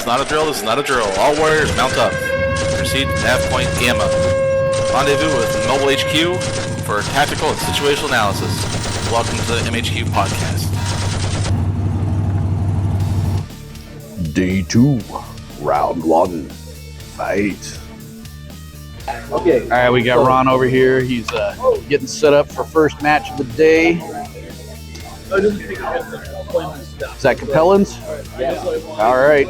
not a drill, this is not a drill. All warriors mount up. Proceed to nav point Gamma. Rendezvous with Mobile HQ for tactical and situational analysis. Welcome to the MHQ Podcast. Day 2, Round 1, Fight. Okay. All right, we got Ron over here. He's getting set up for first match of the day. Is that Capellans? All right.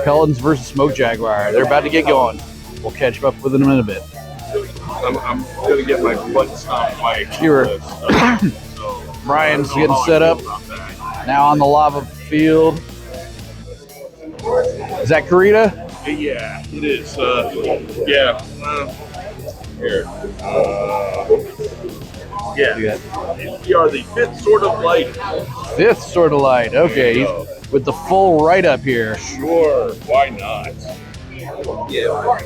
Capellans versus Smoke Jaguar. They're about to get going. We'll catch up with them in a bit. I'm going to get my butt stomped by a Sure. Brian's getting set up. Now on the lava field. Is that Karita? Yeah, it is. Here. We are the fifth sort of light. Fifth sort of light. Okay, he's with the full write-up here. Sure, why not? Yeah. All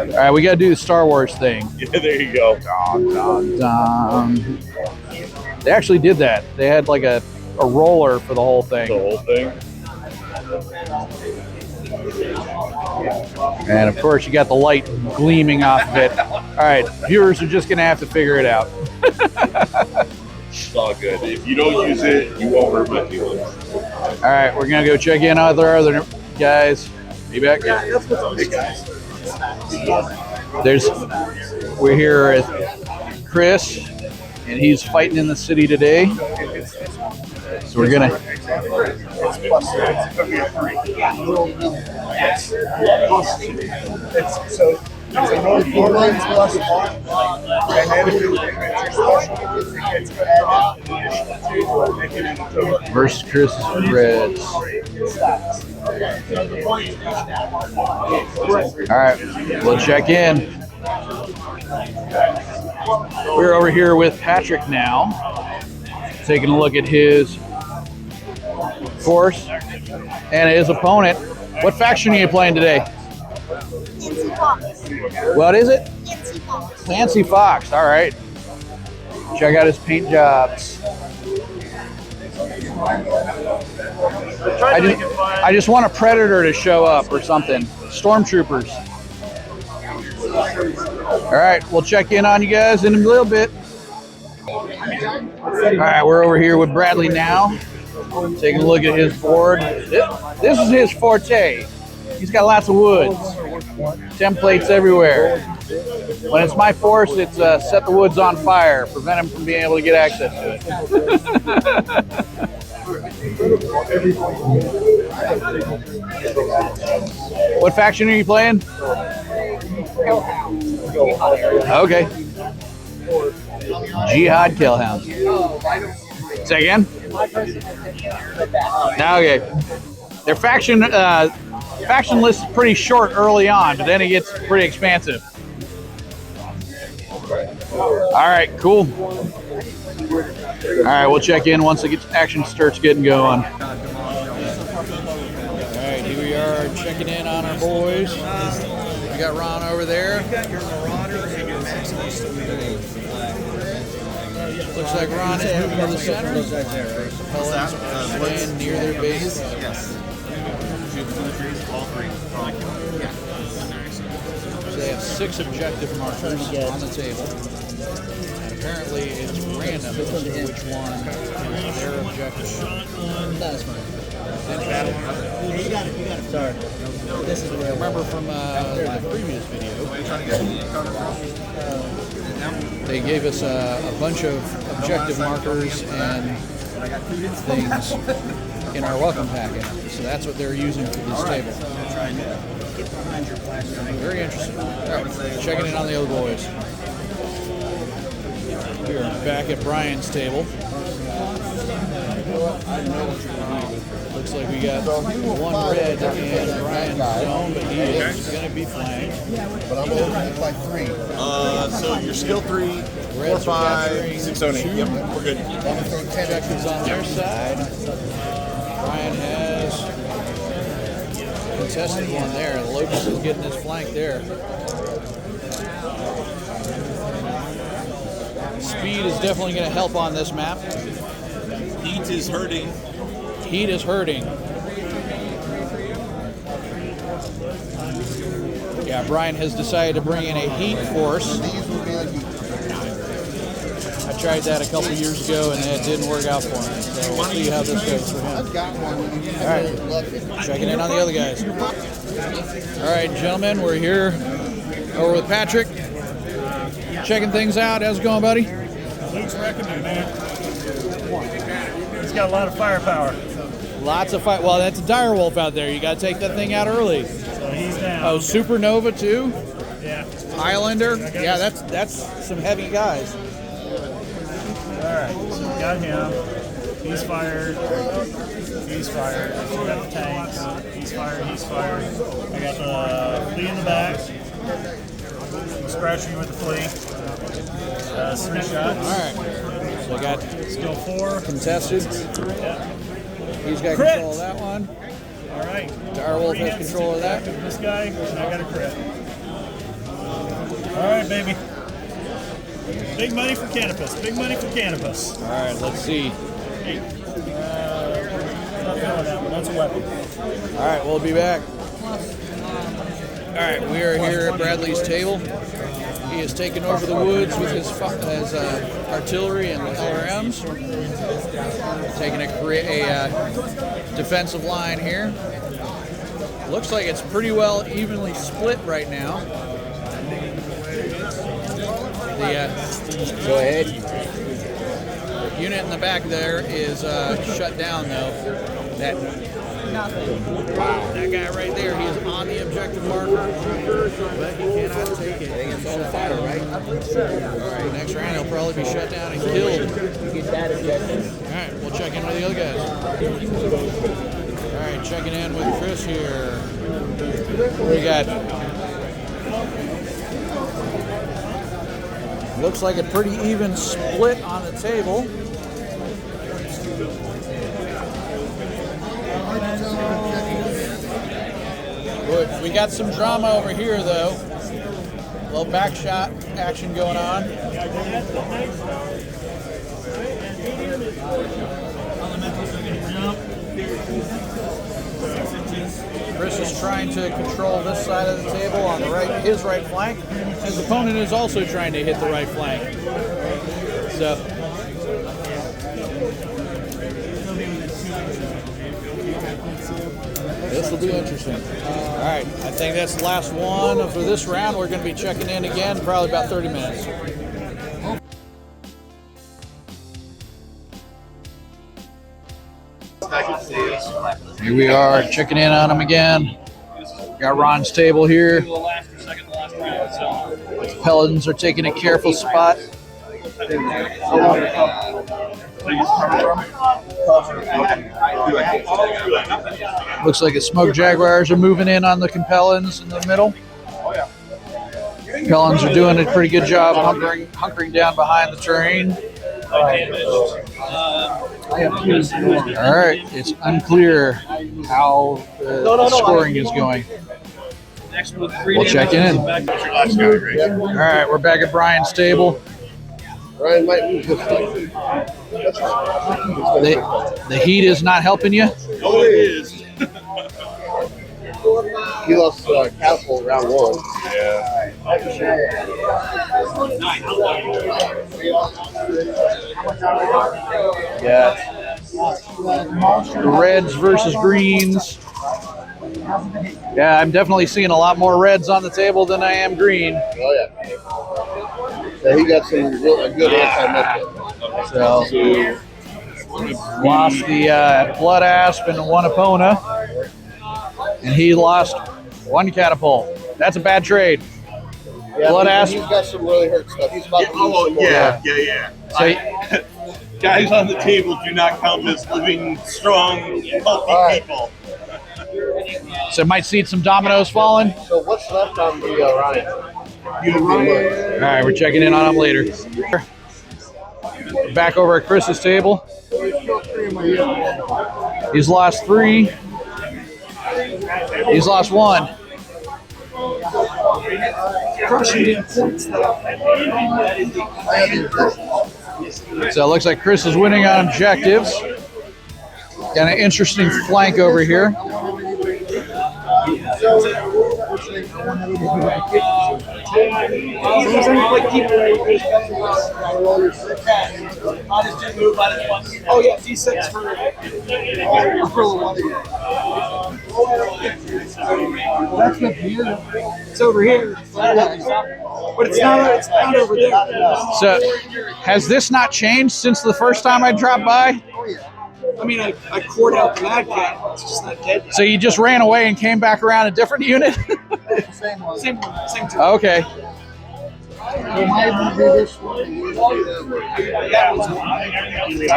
right, we got to do the Star Wars thing. Yeah, there you go. Dun, dun, dun. They actually did that. They had like a roller for the whole thing. The whole thing? And of course, you got the light gleaming off of it. All right, viewers are just going to have to figure it out. It's all good. If you don't use it, you won't hurt my feelings. All right, we're going to go check in on our other guys. Be back. Hey, guys. We're here with Chris, and he's fighting in the city today. So we're going to... Versus Chris Reds. All right, we'll check in. We're over here with Patrick now, taking a look at his force and his opponent. What faction are you playing today? Fancy Fox. What is it? Fancy Fox. Fancy Fox. All right. Check out his paint jobs. I just want a Predator to show up or something. Stormtroopers. All right, we'll check in on you guys in a little bit. All right, we're over here with Bradley now. Taking a look at his board. This is his forte. He's got lots of woods. Templates everywhere. When it's my force, it's set the woods on fire, prevent him from being able to get access to it. What faction are you playing? Okay. Jihad Killhound. Say again? Okay. Their faction list is pretty short early on, but then it gets pretty expansive. All right, cool. All right, we'll check in once the action starts getting going. All right, here we are checking in on our boys. We got Ron over there. Looks like Ron is moving to the center. Pelhams staying near their base. So they have 6 objective markers on the table. And apparently it's random as to which one is their objective. That's fine. You got it. Sorry. This is where I remember from the previous video. They gave us a bunch of objective markers and things in our welcome packet. So that's what they're using for this table. Very interesting. All right, checking in on the other boys. We are back at Brian's table. Looks like we got one red in Brian's zone, but he is going to be flanked. But I'm holding like 3. So your skill 3, 4, 5, 6, 7, 8. Yep, we're good. Objectives on their side. Brian has contested one there. The Locust is getting his flank there. Speed is definitely going to help on this map. Heat is hurting. Heat is hurting. Yeah, Brian has decided to bring in a heat force. I tried that a couple years ago and it didn't work out for me. So we'll see how this goes for him. All right, checking in on the other guys. All right, gentlemen, we're here over with Patrick, checking things out. How's it going, buddy? Luke's wrecking me, man. He's got a lot of firepower. Lots of fight. Well, that's a dire wolf out there. You got to take that thing out early. So he's down. Oh, Supernova too. Yeah. Highlander. Yeah, that's some heavy guys. All right. So we got him. He's fired. He's fired. So we got the tanks. He's fired. He's fired. I got the flea in the back. I'm scratching you with the flea. 3 shots. All right. So I got Skill 4. contested. Yeah. He's got Crit. control of that one. All right. Direwolf has control of that. This guy, and I got a crit. All right, baby. Big money for cannabis. Big money for cannabis. All right, let's see. Not feeling that one. That's a weapon. All right, we'll be back. All right, we are here at Bradley's table. He has taken over the woods with his artillery and LRMs. Taking a defensive line here. Looks like it's pretty well evenly split right now. Go ahead. The unit in the back there is shut down though. That guy right there, he is on the objective marker, but he cannot take it. It's on fire, right? All right, next round he'll probably be shut down and killed. All right, we'll check in with the other guys. All right, checking in with Chris here. What do we got? Looks like a pretty even split on the table. Good. We got some drama over here, though. A little back shot action going on. Chris is trying to control this side of the table on the right, his right flank. His opponent is also trying to hit the right flank. So, this will be interesting. All right, I think that's the last one for this round. We're going to be checking in again, probably about 30 minutes. Here we are, checking in on him again. Got Ron's table here. Pelicans are taking a careful spot. Looks like the Smoke Jaguars are moving in on the Compellins in the middle. Compellins are doing a pretty good job hunkering down behind the terrain. All right, it's unclear how the scoring is going. We'll check in. All right, we're back at Brian's table. Ryan might move this way. The heat is not helping you? Oh, it is. He lost Castle round 1. Yeah. Yeah. Reds versus greens. Yeah, I'm definitely seeing a lot more reds on the table than I am green. Oh, yeah. So he got a good anti-method. So, lost the Blood Asp and one Epona. And he lost one Catapult. That's a bad trade. Yeah, Blood Asp. He's got some really hurt stuff. He's about to lose some more. Yeah. So, Guys on the table do not count as living, strong, healthy people. so might see some dominoes falling. So what's left on the Ryan? All right, we're checking in on him later. Back over at Chris's table. He's lost 3. He's lost 1. So it looks like Chris is winning on objectives. Got an interesting flank over here. Oh yeah, D6 for that's the view. It's over here, but it's not over there. So, has this not changed since the first time I dropped by? I mean, I cored out the Mad Cat. It's just not dead yet. So you just ran away and came back around a different unit? Same two. Okay. It might even be this one. All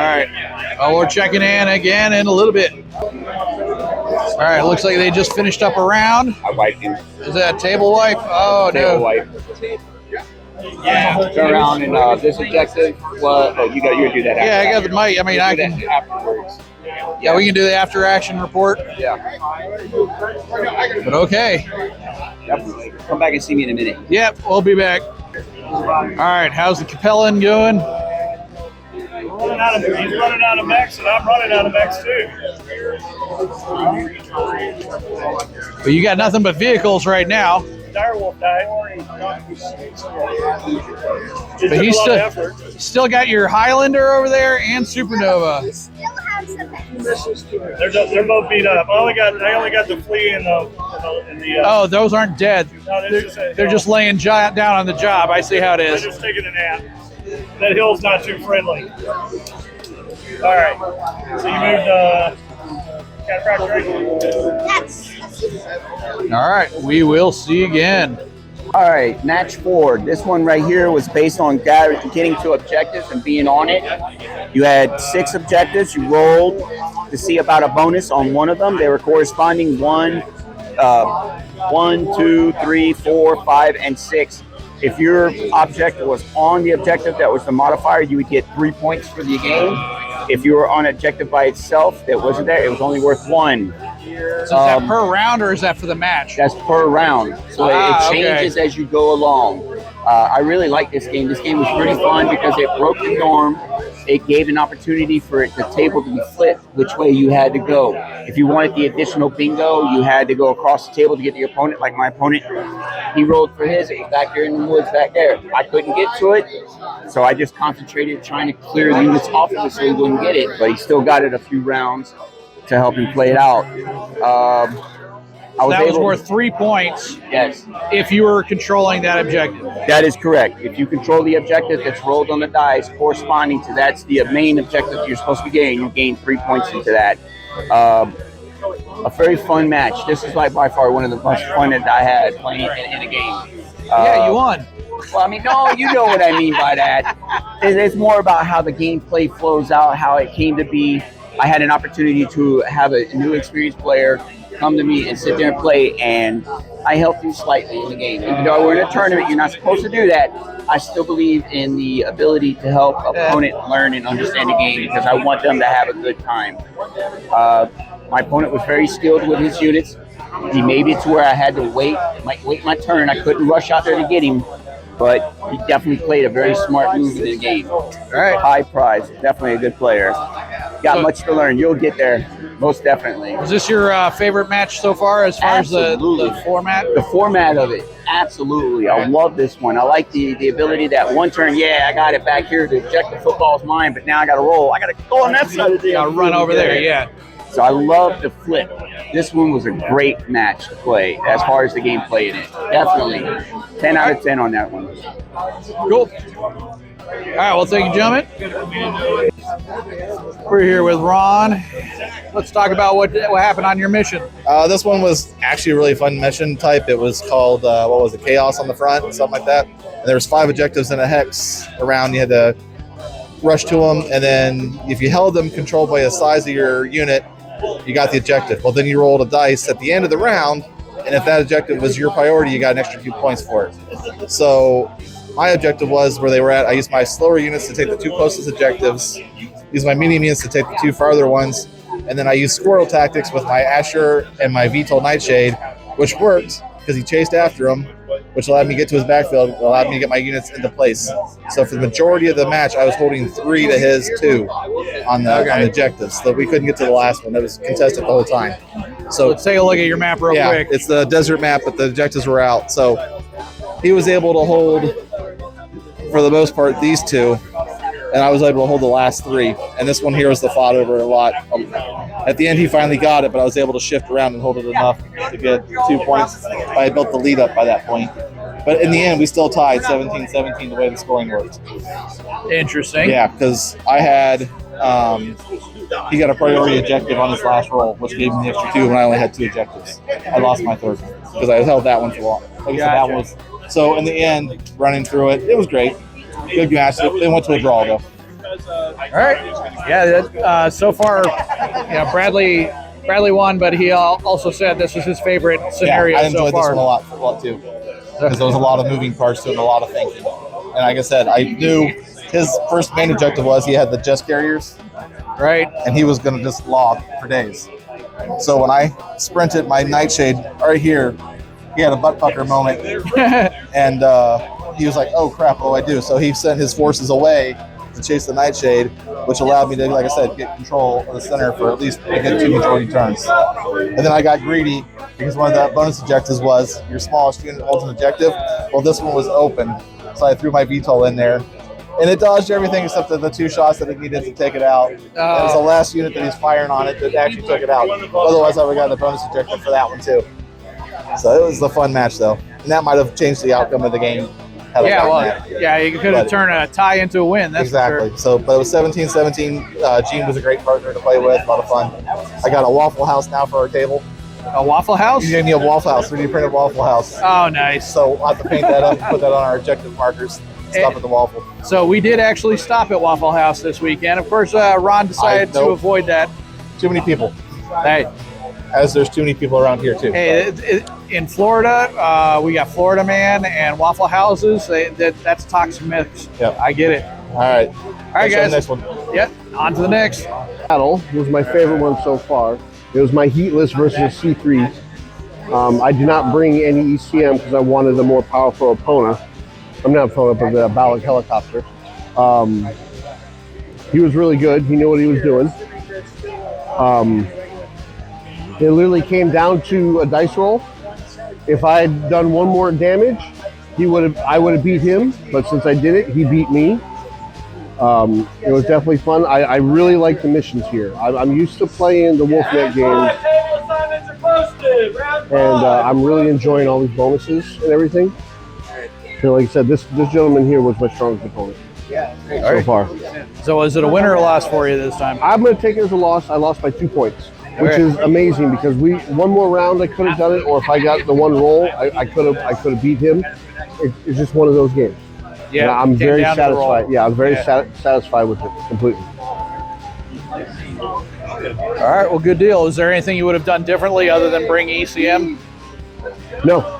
right. Well, we're checking in again in a little bit. All right. Looks like they just finished up a round. I wiped him. Is that a table wipe? Oh, Table no. wipe. Yeah. Turn around and this objective. Well, oh, you gotta do that. After. Yeah, I got the mic. I mean, I do can. that afterwards. Yeah, we can do the after action report. Yeah. But okay. Definitely. Come back and see me in a minute. Yep, we'll be back. All right. How's the Capellan going? He's running out of mechs, and I'm running out of mechs too. But you got nothing but vehicles right now. Direwolf died. But he's still got your Highlander over there and Supernova. Still have some. They're both beat up. I only got the flea and the Oh, those aren't dead. no, They're just laying down on the job. I see how it They're is. just taking a nap. That hill's not too friendly. All right. So you moved Cataphractor, right? Yes. All right, we will see again. All right, match 4. This one right here was based on getting to objectives and being on it. You had 6 objectives. You rolled to see about a bonus on one of them. They were corresponding 1, 2, 3, 4, 5, and 6. If your objective was on the objective that was the modifier, you would get 3 points for the game. If you were on objective by itself that wasn't there, it was only worth 1. So is that per round or is that for the match? That's per round. So it changes as you go along. I really like this game. This game was pretty fun because it broke the norm. It gave an opportunity for the table to be flipped which way you had to go. If you wanted the additional bingo, you had to go across the table to get to your opponent. Like my opponent, he rolled for his. It was back there in the woods back there. I couldn't get to it, so I just concentrated trying to clear the units off of it so he wouldn't get it. But he still got it a few rounds to help him play it out. That was worth 3 points. Yes. If you were controlling that objective. That is correct. If you control the objective that's rolled on the dice corresponding to that's the main objective you're supposed to be getting, you gain 3 points into that. A very fun match. This is like by far one of the most fun that I had playing in a game. Yeah, you won. Well, I mean, no, you know what I mean by that. It's more about how the gameplay flows out, how it came to be. I had an opportunity to have a new experienced player come to me and sit there and play, and I helped him slightly in the game. Even though we're in a tournament, you're not supposed to do that. I still believe in the ability to help opponent learn and understand the game because I want them to have a good time. My opponent was very skilled with his units. He made it to where I had to wait my turn. I couldn't rush out there to get him, but he definitely played a very smart move in the game. All right, high prize, definitely a good player. Got much to learn. You'll get there, most definitely. Is this your favorite match so far as far as the format? The format of it, absolutely. I love this one. I like the ability that one turn, I got it back here. The objective football is mine, but now I got to roll. I got to go on that side of the I'll run over there, yeah. So I love the flip. This one was a great match to play as far as the gameplay in it. Definitely. 10 out of 10 on that one. Cool. All right, well, thank you, gentlemen. We're here with Ron. Let's talk about what happened on your mission. This one was actually a really fun mission type. It was called, Chaos on the front, something like that. And there was 5 objectives in a hex around. You had to rush to them, and then if you held them controlled by the size of your unit, you got the objective. Well, then you rolled a dice at the end of the round, and if that objective was your priority, you got an extra few points for it. So my objective was where they were at. I used my slower units to take the 2 closest objectives, used my medium units to take the 2 farther ones, and then I used squirrel tactics with my Asher and my VTOL Nightshade, which worked because he chased after him, which allowed me to get to his backfield, allowed me to get my units into place. So for the majority of the match, I was holding 3 to his 2 on the objectives. So we couldn't get to the last one. It was contested the whole time. So let's take a look at your map real quick. It's the desert map, but the objectives were out. So he was able to hold, for the most part, these two, and I was able to hold the last three. And this one here was the fought over a lot. At the end, he finally got it, but I was able to shift around and hold it enough to get 2 points. I had built the lead up by that point. But in the end, we still tied 17-17 the way the scoring worked. Interesting. Yeah, because I had he got a priority objective on his last roll, which gave me the extra 2 when I only had 2 objectives. I lost my third one because I held that one for long. Like I said, that was so. In the end, running through it, it was great. Good match. They went to a draw though. All right. Yeah. So far, Bradley won, but he also said this was his favorite scenario I enjoyed so far. this one a lot too, because there was a lot of moving parts to it and a lot of thinking. And like I said, I knew his first main objective was he had the jet carriers, right? And he was going to just log for days. So when I sprinted my Nightshade right here, he had a butt pucker moment, and he was like, "Oh crap, what do I do?" So he sent his forces away to chase the Nightshade, which allowed me to, like I said, get control of the center for at least a good 2 majority turns. And then I got greedy because one of the bonus objectives was your smallest unit holds an objective. Well, this one was open, so I threw my VTOL in there, and it dodged everything except the 2 shots that it needed to take it out. It was the last unit that he's firing on it that actually took it out. Otherwise, I would have gotten the bonus objective for that one too. So it was a fun match, though, and that might have changed the outcome of the game. You could have turned a tie into a win. That's exactly. For sure. So, but it was 17-17. Gene was a great partner to play with. A lot of fun. I got a Waffle House now for our table. A Waffle House? You gave me a Waffle House, 3D printed Waffle House. Oh, nice. So I'll have to paint that up and put that on our objective markers. Stop at the waffle. So we did actually stop at Waffle House this weekend. Of course, Ron decided to avoid that. Too many people. Hey. As there's too many people around here, too. Hey, in Florida, we got Florida Man and Waffle Houses. That's a toxic mix. Yep. I get it. All right. All right, guys. Next one. Yep. On to the next. Battle was my favorite one so far. It was my heatless versus C3. I did not bring any ECM because I wanted a more powerful opponent. I'm not opponent, but the BattleTech helicopter. He was really good. He knew what he was doing. It literally came down to a dice roll. If I had done one more damage, I would have beat him. But since I did it, he beat me. It was definitely fun. I really like the missions here. I'm used to playing the WolfNet games, and I'm really enjoying all these bonuses and everything. So like I said, this gentleman here was my strongest opponent so far. So is it a win or a loss for you this time? I'm going to take it as a loss. I lost by 2 points, which is amazing because one more round I could have done it, or if I got the one roll, I could have beat him. It's just one of those games. Yeah, and I'm very satisfied. Yeah, I'm very satisfied with it completely. All right, well, good deal. Is there anything you would have done differently other than bring ECM? No.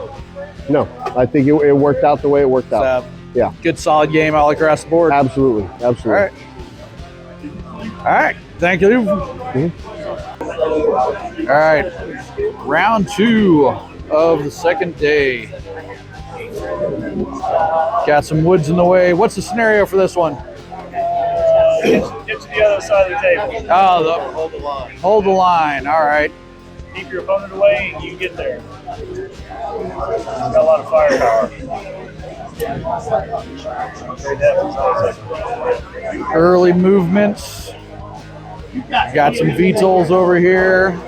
I think it worked out the way it worked out. Yeah. Good, solid game all across the board. Absolutely. All right. Thank you. All right. Round 2 of the second day. Got some woods in the way. What's the scenario for this one? Get to the other side of the table. Oh, hold the line. Hold the line. All right. Keep your opponent away and you get there. Got a lot of firepower. Early movements. Got some VTOLs over here.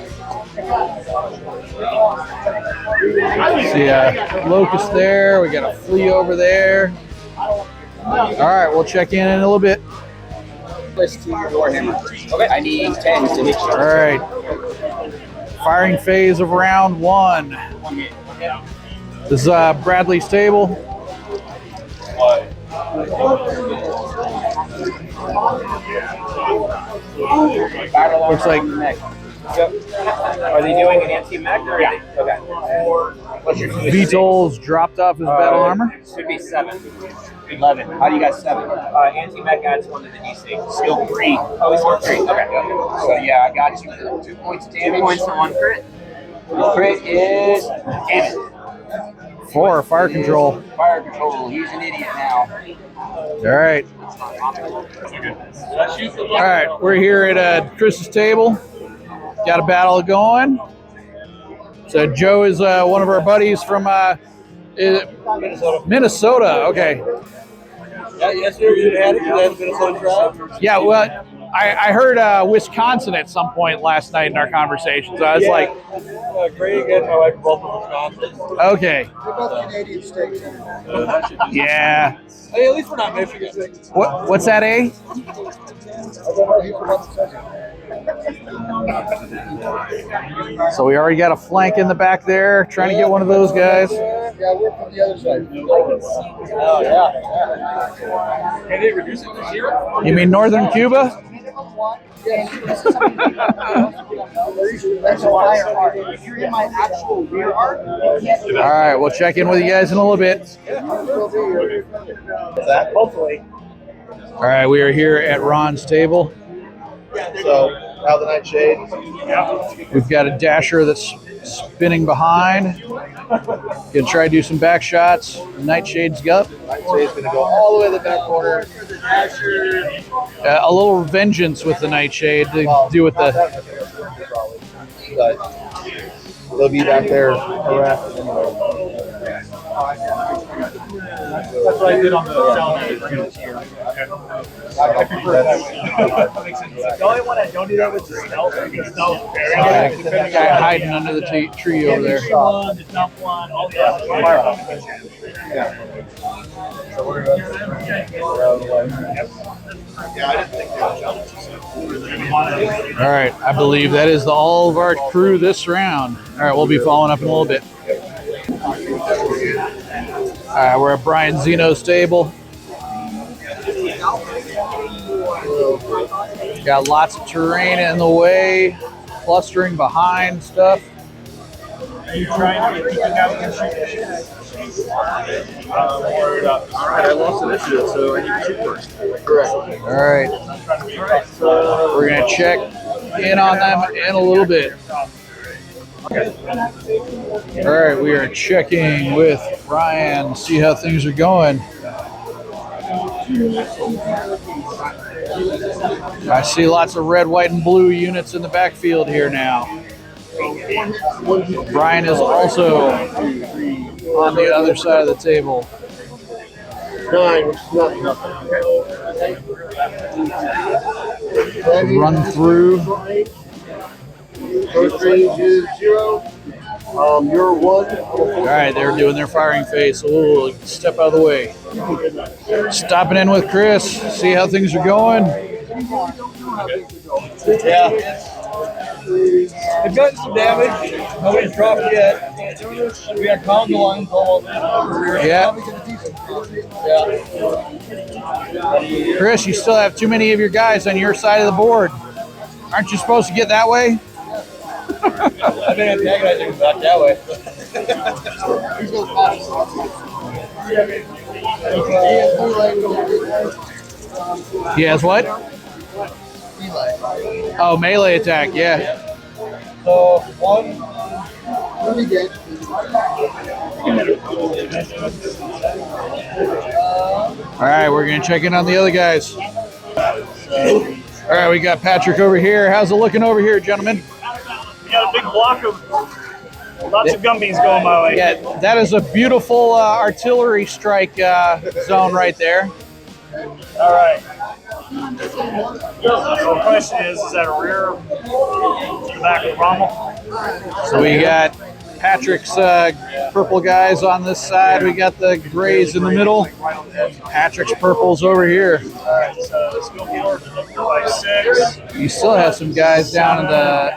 See a Locust there. We got a Flea over there. All right, we'll check in a little bit. List to your Warhammer. Okay. I need 10 to make sure. All right. Firing phase of round 1. This is Bradley's table. Looks like. Are they doing an anti-mech or okay? What's your VTOL's dropped off his battle armor. Should be 7. 11. How do you got 7? Anti-mech adds 1 to the DC. Skill 3. Oh, he's skill 3. Okay. So yeah, I got you. 2 points of damage. 2 points for 1 crit. The crit is damage. 4 fire control. Fire control. He's an idiot now. All right. All right. We're here at Chris's table. Got a battle going. So Joe is one of our buddies from Minnesota. Okay. Yeah, yesterday you had it. You had a Minnesota drive. Yeah, well, I heard Wisconsin at some point last night in our conversation. So I was like, Greg and my wife are both from Wisconsin. okay. They're both Canadian states. Yeah. Hey, at least we're not Michigan. What's that, A? So we already got a flank in the back there, trying to get one of those guys. Yeah, we're from the other side. Oh, yeah. Can they reduce it to 0? You mean Northern Cuba? That's a higher arc. If you're in my actual rear arc, you can't do All right, we'll check in with you guys in a little bit. Hopefully. All right, we are here at Ron's table. So now the Nightshade. We've got a dasher that's spinning behind. Gonna try to do some back shots. Nightshade's up. Nightshade's going to go all the way to the back corner. A little vengeance with the Nightshade to do with the. But they'll be back there harassing anyway. That's what I did on the sound. I prefer that. The only one I don't do that with is stealth. Stealth very good. That guy hiding under the tree over there. The jump one, all the other So we're going to yeah, I didn't think they would jump. All right, I believe that is all of our crew this round. All right, we'll be following up in a little bit. All right, we're at Brian Zeno's table. Got lots of terrain in the way, clustering behind stuff. You trying to keep it out and Alright, I lost initiative, so I need to shoot first. Correct. All right, we're gonna check in on them in a little bit. All right, we are checking with Ryan, see how things are going. I see lots of red, white, and blue units in the backfield here now. Brian is also on the other side of the table. 9, nothing. Run through. First range is 0. You're 1. All right, they're doing their firing phase, so we'll step out of the way. Stopping in with Chris, see how things are going. Yeah. They've gotten some damage. Nobody's dropped yet. We got pound the line almost. Yeah. Chris, you still have too many of your guys on your side of the board. Aren't you supposed to get that way? I've been antagonizing back that way. He has what? Oh, melee attack, yeah. So, one. All right, we're going to check in on the other guys. All right, we got Patrick over here. How's it looking over here, gentlemen? We got a big block of lots of gummies going my way. Yeah, that is a beautiful artillery strike zone right there. All right. So the question is that a rear to the back of Rommel? So we got Patrick's purple guys on this side. We got the grays in the middle. Patrick's purples over here. All right, so let's go forward by 6. You still have some guys down in the.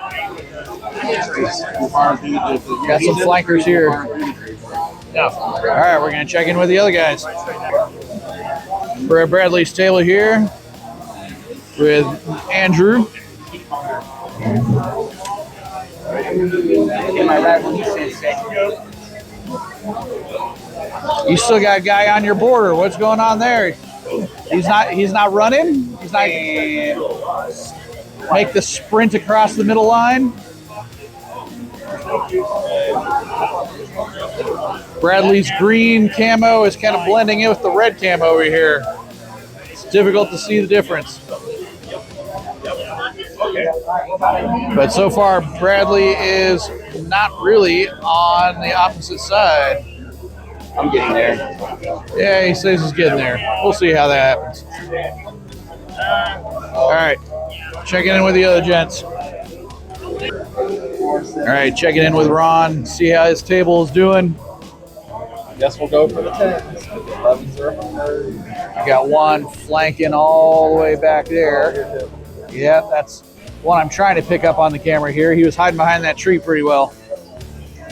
Got some flankers here. Yeah. All right, we're going to check in with the other guys. We're at Bradley's table here with Andrew. You still got a guy on your border. What's going on there? He's not running? He's not make the sprint across the middle line? Bradley's green camo is kind of blending in with the red camo over here. It's difficult to see the difference. But so far, Bradley is not really on the opposite side. I'm getting there. Yeah, he says he's getting there. We'll see how that happens. All right, checking in with the other gents. All right, checking in with Ron. See how his table is doing. Guess we'll go for the 10s. 11-0. I got one flanking all the way back there. Yeah, that's one I'm trying to pick up on the camera here. He was hiding behind that tree pretty well.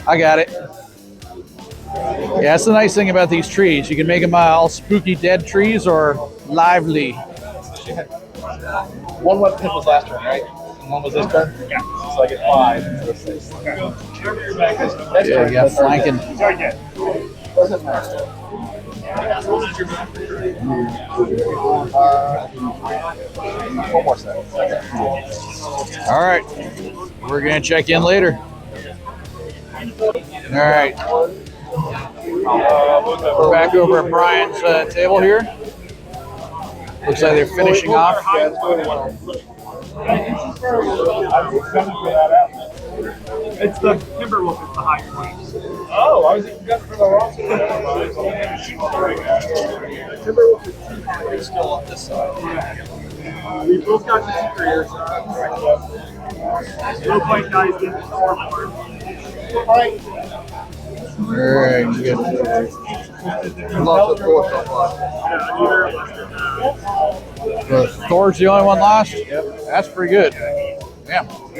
I got it. Yeah, that's the nice thing about these trees. You can make them all spooky dead trees or lively. One weapon hit was last turn, right? And one was this turn? Yeah. So I get 5 instead of 6. Yeah, you got flanking. Doesn't matter. One more set. All right. We're going to check in later. All right. We're back over at Brian's table here. Looks like they're finishing off. It's the Timberwolf is the high point. Oh, I was even for the wrong side. Timberwolf is Still on this side. we both got the superior side. Low point guys get the four more. All right. Good. Thor's the only one lost? Yep. That's pretty good. Yeah. All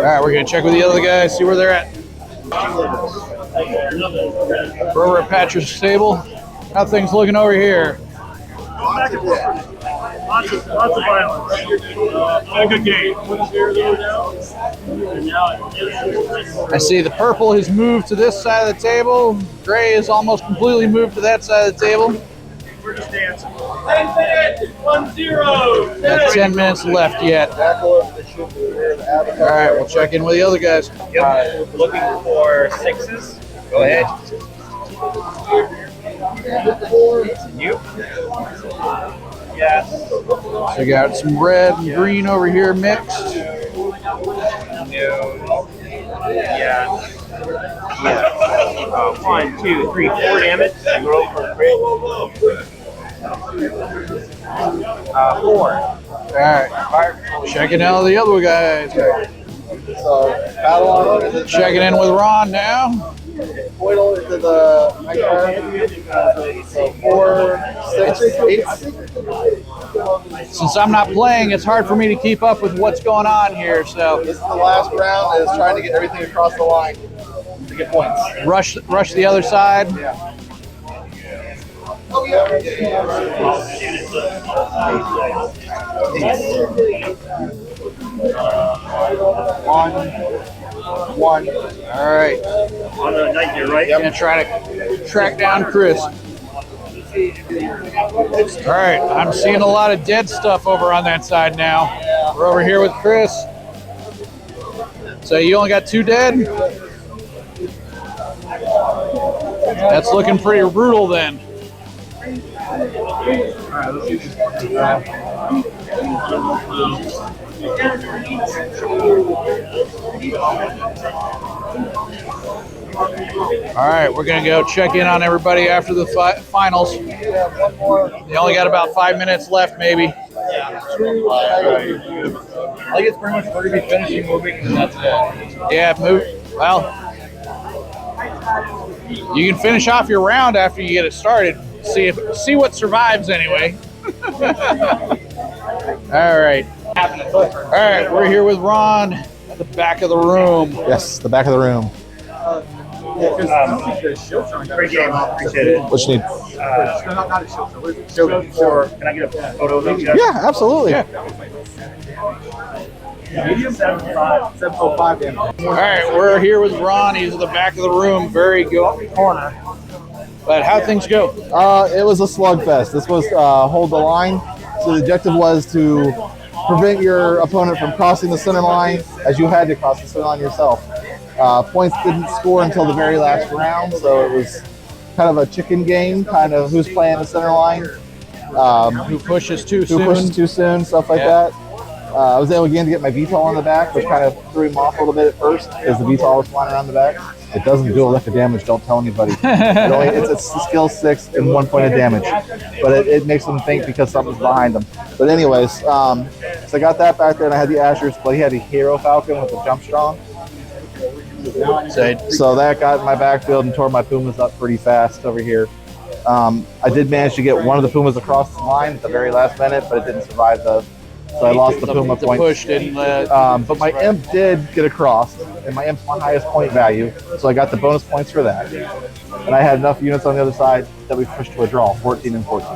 right, we're going to check with the other guys, see where they're at. We're over at Patrick's table. How things looking over here? Lots of violence. A good game. I see the purple has moved to this side of the table. Gray is almost completely moved to that side of the table. We're just dancing. 10 minutes, 1-0. Got 10 minutes left yet. All right, we'll check in with the other guys. Looking for 6s. Go ahead. You? Yes. So we got some red and green over here mixed. No. Yeah. 1, 2, 3, 4 damage. Roll for crit. 4. All right, checking out the other guys. So, battle Checking in with Ron now. Foil into the so 4, 6, 8. Since I'm not playing, it's hard for me to keep up with what's going on here. So This is the last round. Is trying to get everything across the line to get points. rush the other side. Yeah. One. All right. On the night, you're right. Gonna try to track down Chris. All right, I'm seeing a lot of dead stuff over on that side now. We're over here with Chris. So you only got 2 dead? That's looking pretty brutal then. All right, we're going to go check in on everybody after the finals. They only got about 5 minutes left, maybe. I think it's pretty much we're going to be finishing moving, and that's it. Yeah, move. Well, you can finish off your round after you get it started. See what survives anyway. All right. All right, we're here with Ron at the back of the room. Yes, the back of the room. Great game. Appreciate it. What you need? Not a show. Can I get a photo of you? Yeah, absolutely. Yeah. Medium 7.5 damage. All right, we're here with Ron. He's at the back of the room, very good corner. But how'd things go? It was a slugfest. This was hold the line. So the objective was to prevent your opponent from crossing the center line, as you had to cross the center line yourself. Points didn't score until the very last round, so it was kind of a chicken game, kind of who's playing the center line. Who pushes too Who soon? pushes too soon, stuff like that. I was able again to get my VTOL on the back, which kind of threw him off a little bit at first because the VTOL was flying around the back. It doesn't do a lick of damage, don't tell anybody. It's a skill 6 and 1 point of damage. But it makes them think because something's behind them. But anyways, so I got that back there and I had the Ashers, but he had a Hero Falcon with a Jump Strong. So that got in my backfield and tore my Pumas up pretty fast over here. I did manage to get one of the Pumas across the line at the very last minute, but it didn't survive so I lost the Puma point. But my Imp did get across, and my Imp's my highest point value, so I got the bonus points for that. And I had enough units on the other side that we pushed to a draw, 14 and 14.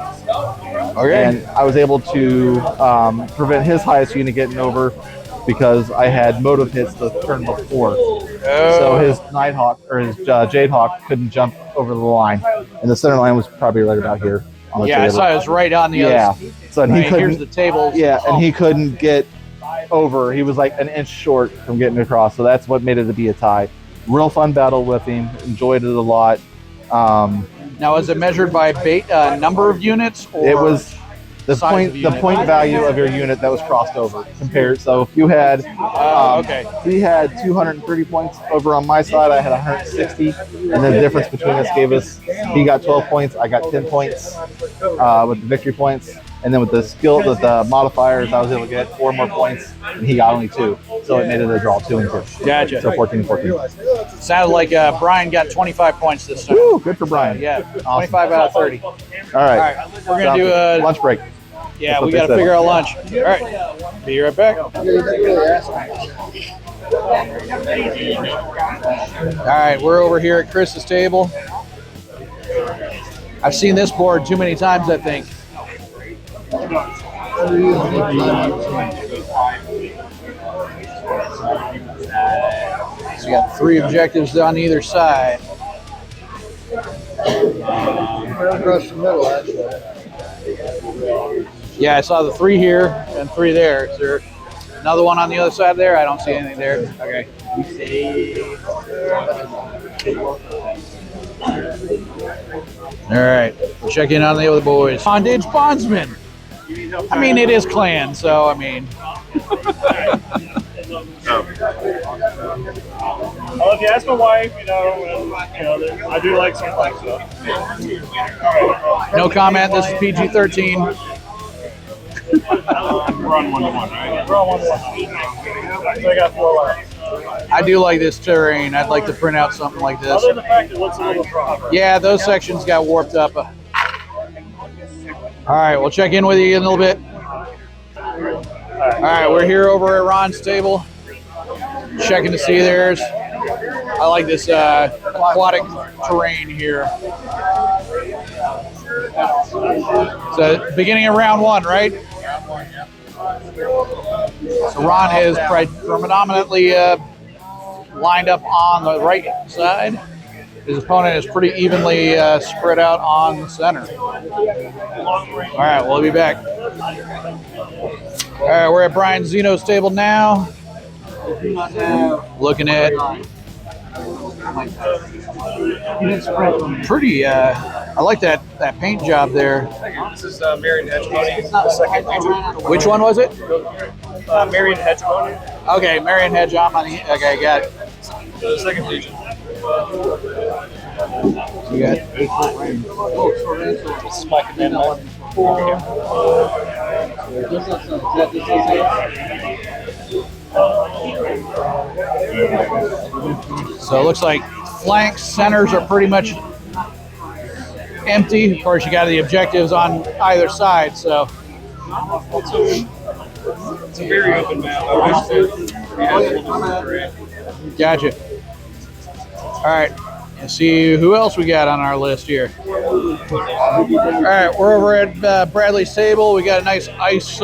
Okay. And I was able to prevent his highest unit getting over because I had motive hits the turn before. So his Nighthawk or his Jadehawk couldn't jump over the line, and the center line was probably right about here. Yeah, I saw it was right on the other. So he couldn't. Here's the table. Yeah, and he couldn't get over. He was like an inch short from getting across. So that's what made it to be a tie. Real fun battle with him. Enjoyed it a lot. Now, is it measured by number of units? Or it was the point value of your unit that was crossed over compared. So if you had, he had 230 points over on my side, I had 160, and then the difference between us gave us, he got 12 points, I got 10 points with the victory points, and then with the modifiers, I was able to get 4 more points, and he got only 2. So it made it a draw 2 and 2. Gotcha. So 14 and 14. Sounded like Brian got 25 points this time. Woo, good for Brian. Yeah, 25 out of 30. All right. We're going to do a lunch break. Yeah, we got to figure out lunch. All right. Be right back. All right, we're over here at Chris's table. I've seen this board too many times, I think. So you got 3 objectives on either side. Across the middle, actually. Yeah, I saw the 3 here and 3 there. Is there another one on the other side there? I don't see anything there. Okay. All right. We'll check in on the other boys. Bondage Bondsman. I mean, it is clan, so I mean. Well, if you ask my wife, I do like some fun stuff. No comment. This is PG-13. We're on 1-1, right? We're on 1-1. So I got 4 left. I do like this terrain. I'd like to print out something like this. Other than the fact it looks a little rough. Yeah, those sections got warped up. All right, we'll check in with you in a little bit. All right, we're here over at Ron's table, checking to see theirs. I like this aquatic terrain here. So, beginning of round 1, right? So Ron is predominantly lined up on the right side. His opponent is pretty evenly spread out on the center. All right, we'll be back. All right, we're at Brian Zeno's table now. Looking at pretty, I like that paint job there. This is Marion Hegemony, the second region. Which one was it? Marion Hegemony. Okay, Marion Hegemony. Okay, got it. The second region. You got This is my command line. So it looks like flanks, centers are pretty much empty. Of course, you got the objectives on either side, so. It's a very open map. Gotcha. All right, let's see who else we got on our list here. All right, we're over at Bradley's table. We got a nice ice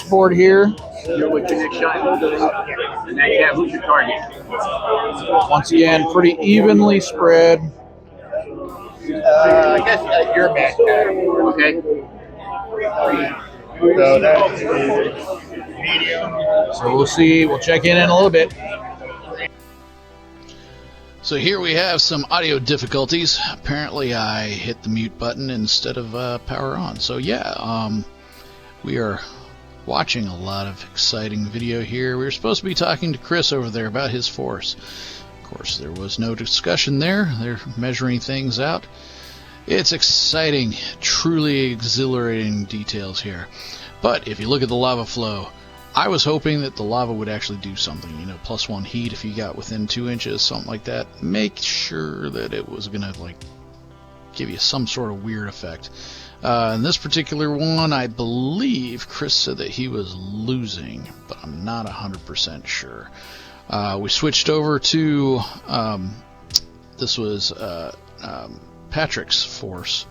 board here. And now you have who's your target. Once again, pretty evenly spread. I guess you're a bad guy. Okay. So that is medium. So we'll see. We'll check in a little bit. So here we have some audio difficulties. Apparently I hit the mute button instead of power on. So yeah, we are watching a lot of exciting video here. We were supposed to be talking to Chris over there about his force. Of course, there was no discussion there. They're measuring things out. It's exciting, truly exhilarating details here. But if you look at the lava flow, I was hoping that the lava would actually do something, you know, +1 heat if you got within 2 inches, something like that. Make sure that it was gonna like give you some sort of weird effect. In this particular one, I believe Chris said that he was losing, but I'm not 100% sure. We switched over to this was Patrick's force,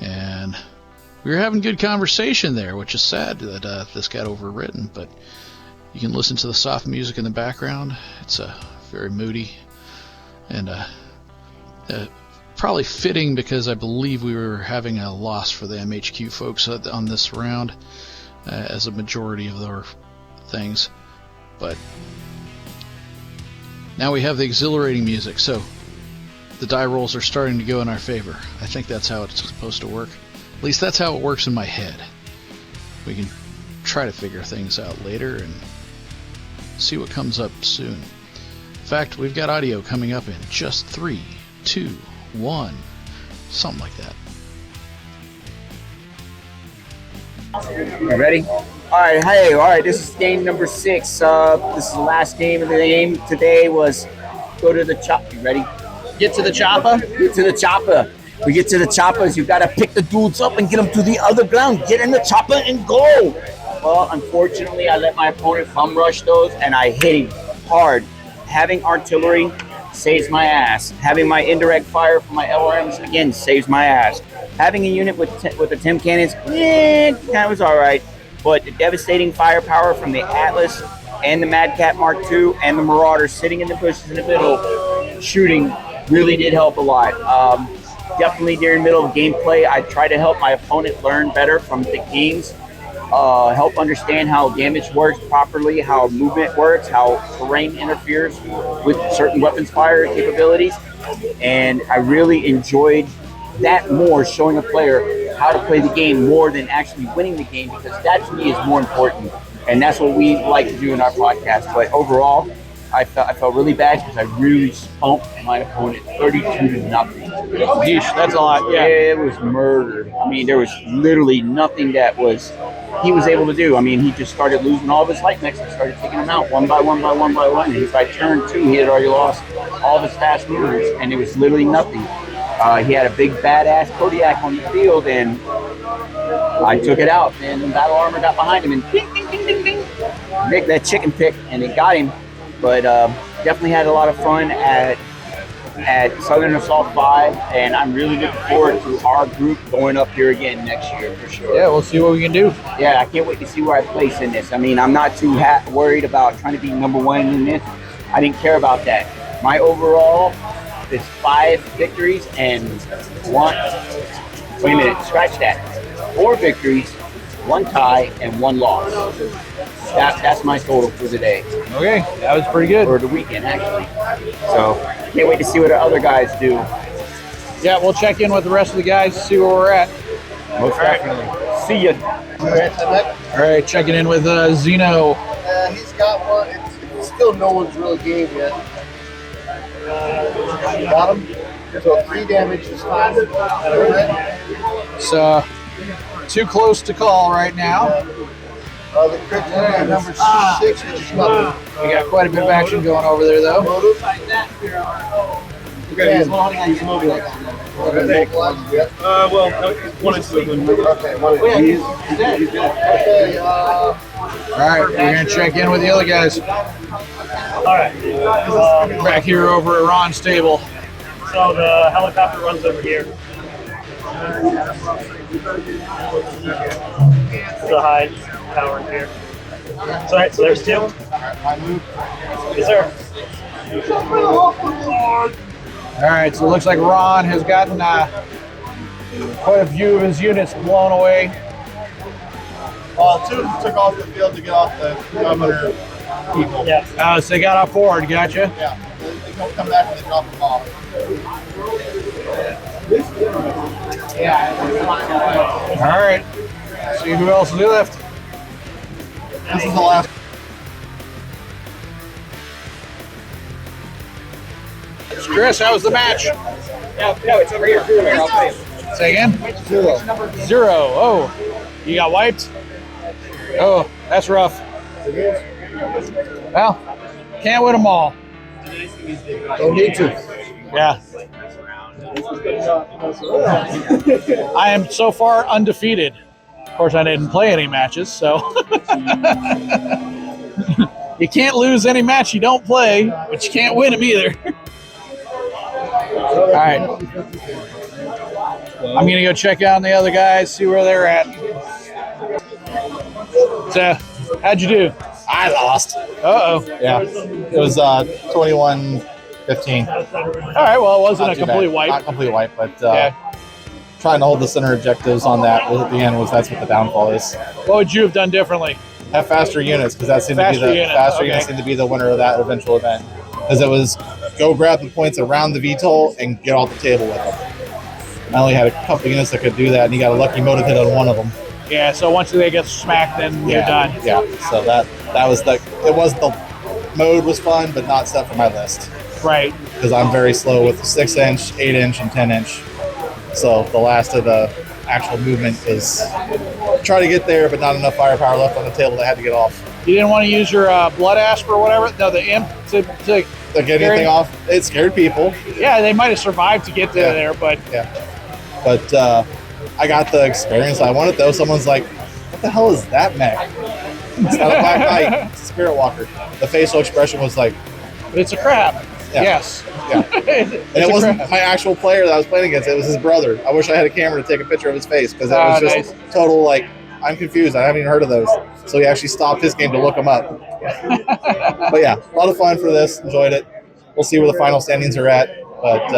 and we were having good conversation there, which is sad that this got overwritten, but you can listen to the soft music in the background. It's very moody and probably fitting because I believe we were having a loss for the MHQ folks on this round as a majority of their things. But now we have the exhilarating music, so the die rolls are starting to go in our favor. I think that's how it's supposed to work. At least that's how it works in my head. We can try to figure things out later and see what comes up soon. In fact, we've got audio coming up in just 3, 2, 1, something like that. You ready? Alright, hey, alright, this is game number 6. This is the last game of the game. Today was go to the chop. You ready? Get to the chopper? Get to the chopper. We get to the choppers, you gotta pick the dudes up and get them to the other ground. Get in the chopper and go. Well, unfortunately, I let my opponent bum rush those, and I hit him hard. Having artillery saves my ass. Having my indirect fire from my LRMs, again, saves my ass. Having a unit with the Tim cannons, that was all right. But the devastating firepower from the Atlas and the Mad Cat Mark II and the Marauder sitting in the bushes in the middle, shooting, really did help a lot. Definitely during the middle of gameplay, I try to help my opponent learn better from the games, help understand how damage works properly, how movement works, how terrain interferes with certain weapons fire capabilities. And I really enjoyed that more, showing a player how to play the game more than actually winning the game, because that to me is more important. And that's what we like to do in our podcast. But overall, I felt really bad because I really stumped my opponent 32-0. Yeesh, that's a lot. Yeah, it was murder. I mean, there was literally nothing that he was able to do. I mean, he just started losing all of his light mechs and started taking them out one by one by one by one. And by turn 2, he had already lost all of his fast movers, and it was literally nothing. He had a big badass Kodiak on the field, and I took it out. And the battle armor got behind him and ding, ding, ding, ding, ding. Make that chicken pick, and it got him. But definitely had a lot of fun at Southern Assault 5, and I'm really looking forward to our group going up here again next year for sure. Yeah, we'll see what we can do. Yeah, I can't wait to see where I place in this. I mean, I'm not too worried about trying to be number 1 in this. I didn't care about that. My overall is 5 victories and 1. Wait a minute, scratch that. 4 victories, 1 tie, and 1 loss. That's my total for the day. Okay, that was pretty good. For the weekend, actually. So, can't wait to see what the other guys do. Yeah, we'll check in with the rest of the guys to see where we're at. Most definitely. See ya. All right, checking in with Zeno. He's got one. It's still no one's really game yet. Got him. So 3 damage this time. It's too close to call right now. The crit number 6 is nothing. We got quite a bit of action going over there, though. Okay, he's mobilized. Okay, Well, 1 and 2. Okay, 1 and 2. Okay, all right, we're going to check in with the other guys. All right. Back here over at Ron's table. So the helicopter runs over here. The high tower here. So, all right, so there's 2. Yes, sir. All right, so it looks like Ron has gotten quite a few of his units blown away. 2 took off the field to get off the governor people. Yeah. So they got off forward, gotcha? Yeah. They don't come back and they drop them off. All right. See who else is left. This is the last. Chris, how was the match? No, it's over here. Here, I'll play. Say again? 0. Oh, you got wiped? Oh, that's rough. Well, can't win them all. Don't need to. Yeah. I am so far undefeated. Of course, I didn't play any matches, so. You can't lose any match you don't play, but you can't win them either. All right. I'm going to go check out the other guys, see where they're at. So, how'd you do? I lost. Uh-oh. Yeah. It was 21-15. All right, well, it wasn't a complete wipe. Not complete wipe, but trying to hold the center objectives on that at the end that's what the downfall is. What would you have done differently? Have faster units, because that seemed to be the faster units seemed to be the winner of that eventual event. Because it was go grab the points around the VTOL and get off the table with them. I only had a couple units that could do that, and you got a lucky motive hit on one of them. Yeah, so once they get smacked, then you're done. Yeah, so that was the mode was fun, but not set for my list. Right. Because I'm very slow with 6-inch, 8-inch, and 10-inch. So the last of the actual movement is try to get there, but not enough firepower left on the table that had to get off. You didn't want to use your blood asp or whatever? No, the imp to get anything off. It scared people. Yeah, they might have survived to get to there, but But I got the experience I wanted, though. Someone's like, "What the hell is that mech?" It's not a Black Knight. It's a Spirit Walker. The facial expression was like, "It's a crab." Yeah. Yes. Yeah. And it wasn't my actual player that I was playing against. It was his brother. I wish I had a camera to take a picture of his face, because it was just total like, I'm confused. I haven't even heard of those. So he actually stopped his game to look them up. But yeah, a lot of fun for this. Enjoyed it. We'll see where the final standings are at, but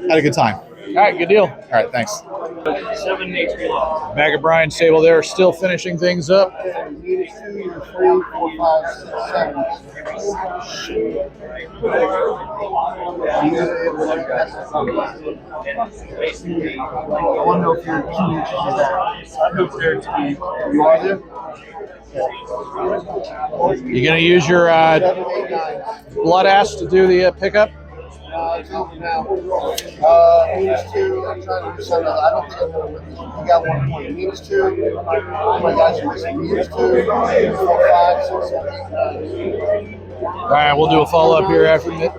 had a good time. All right, good deal. All right, thanks. 7 HP left. Back at Brian's table there, still finishing things up. You gonna use your blood ass to do the pickup? Minus 2. I'm trying to do something. I don't think I'm going to win this. You got 1 point. Minus 2. Oh my gosh, you're missing. Minus 2, 4, 5, 6, 7, 8, 9. All right, we'll do a follow-up here after a minute.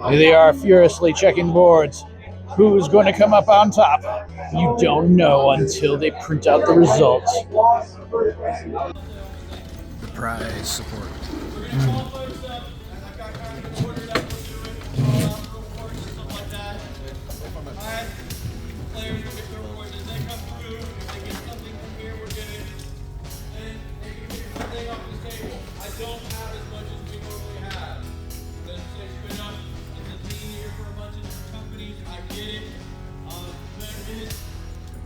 Here they are, furiously checking boards. Who's going to come up on top? You don't know until they print out the results. The prize support.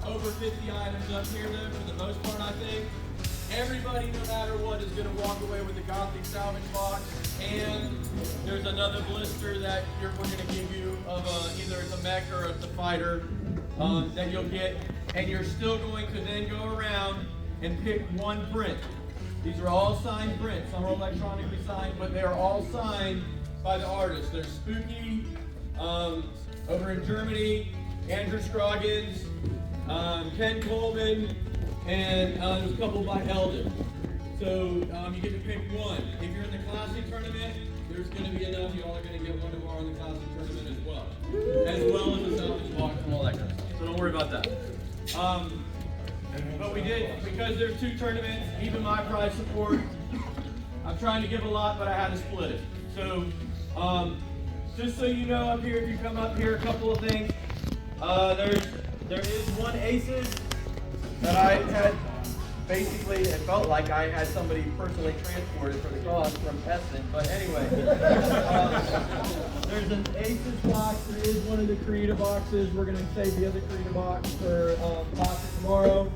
Over 50 items up here though, for the most part I think. Everybody, no matter what, is going to walk away with a Gothic salvage box, and there's another blister that we're going to give you of either it's a mech or it's a fighter that you'll get, and you're still going to then go around and pick one print. These are all signed prints. Some are electronically signed, but they are all signed by the artist. There's Spooky over in Germany, Andrew Scroggins, Ken Coleman, and there's a couple by Eldon. So you get to pick one. If you're in the Classic tournament, there's going to be enough. You all are going to get one tomorrow in the Classic tournament as well as the salvage box and all that kind of stuff. So don't worry about that. But we did, because there's 2 tournaments, even my prize support, I'm trying to give a lot, but I had to split it. So just so you know, up here, if you come up here, a couple of things. There is one Aces that I had, basically, it felt like I had somebody personally transported for the cost from Essen, but anyway. There's an Aces box, there is one of the Creative boxes. We're going to save the other Creative box for boxes tomorrow.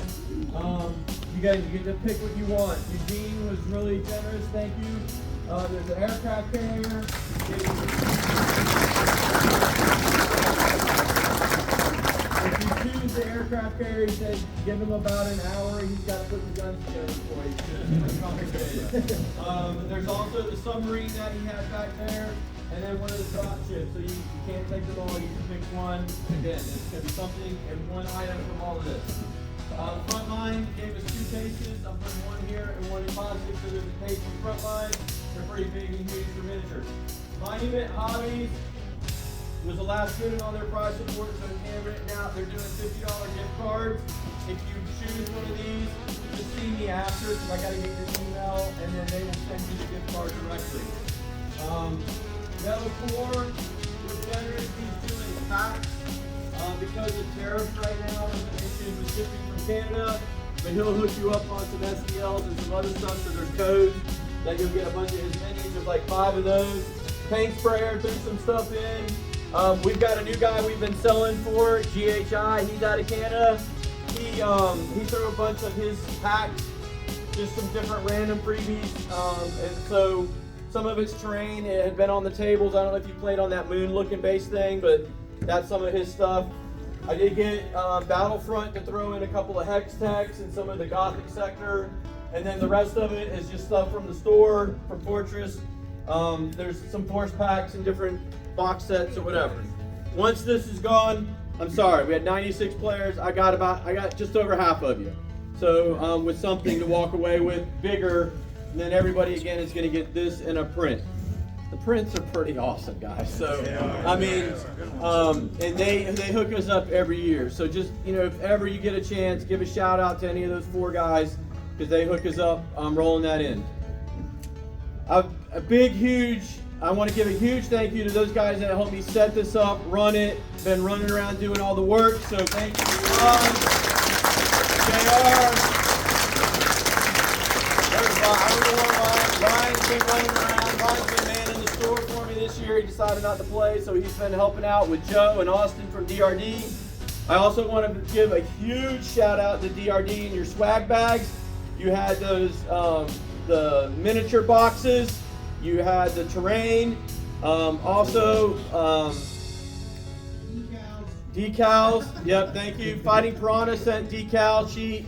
You guys get to pick what you want. Eugene was really generous, thank you. There's an aircraft carrier. If you choose the aircraft carrier said give him about an hour. He's got to put the guns together for you. It's pretty complicated. There's also the submarine that he has back there, and then one of the drop ships. So you can't take them all. You can pick one. Again, it's going to be something and one item from all of this. Frontline gave us 2 cases. I'm putting one here and one in positive. So there's a case from Frontline. They're pretty big and huge for miniatures. Monument Hobbies was the last bidding on their price report, so it's handwritten out. They're doing $50 gift cards. If you choose one of these, just see me after, because I got to get your email, and then they will send you the gift card directly. Level 4 was generous. He's doing packs because of tariffs right now. There's an issue with shipping from Canada, but he'll hook you up on some STLs and some other stuff, so there's codes that you'll get a bunch of his minis. There's like 5 of those. Paint sprayer, threw some stuff in. We've got a new guy we've been selling for, GHI. He's out of Canada. He threw a bunch of his packs, just some different random freebies. And so some of it's terrain. It had been on the tables. I don't know if you played on that moon-looking base thing, but that's some of his stuff. I did get Battlefront to throw in a couple of hex techs and some of the Gothic sector. And then the rest of it is just stuff from the store, from Fortress. There's some force packs and different box sets or whatever. Once this is gone, I'm sorry, we had 96 players. I got just over half of you. So with something to walk away with bigger, and then everybody again is going to get this in a print. The prints are pretty awesome, guys. So I mean, and they hook us up every year. So just, you know, if ever you get a chance, give a shout out to any of those 4 guys, because they hook us up. I'm rolling that in. I want to give a huge thank you to those guys that helped me set this up, run it, been running around doing all the work. So thank you to Ron, JR. I don't know what Ryan's been running around. Ryan's been manning the store for me this year. He decided not to play, so he's been helping out with Joe and Austin from DRD. I also want to give a huge shout out to DRD and your swag bags. You had those, the miniature boxes. You had the terrain, also decals. Yep, thank you. Fighting Piranha sent decal sheet.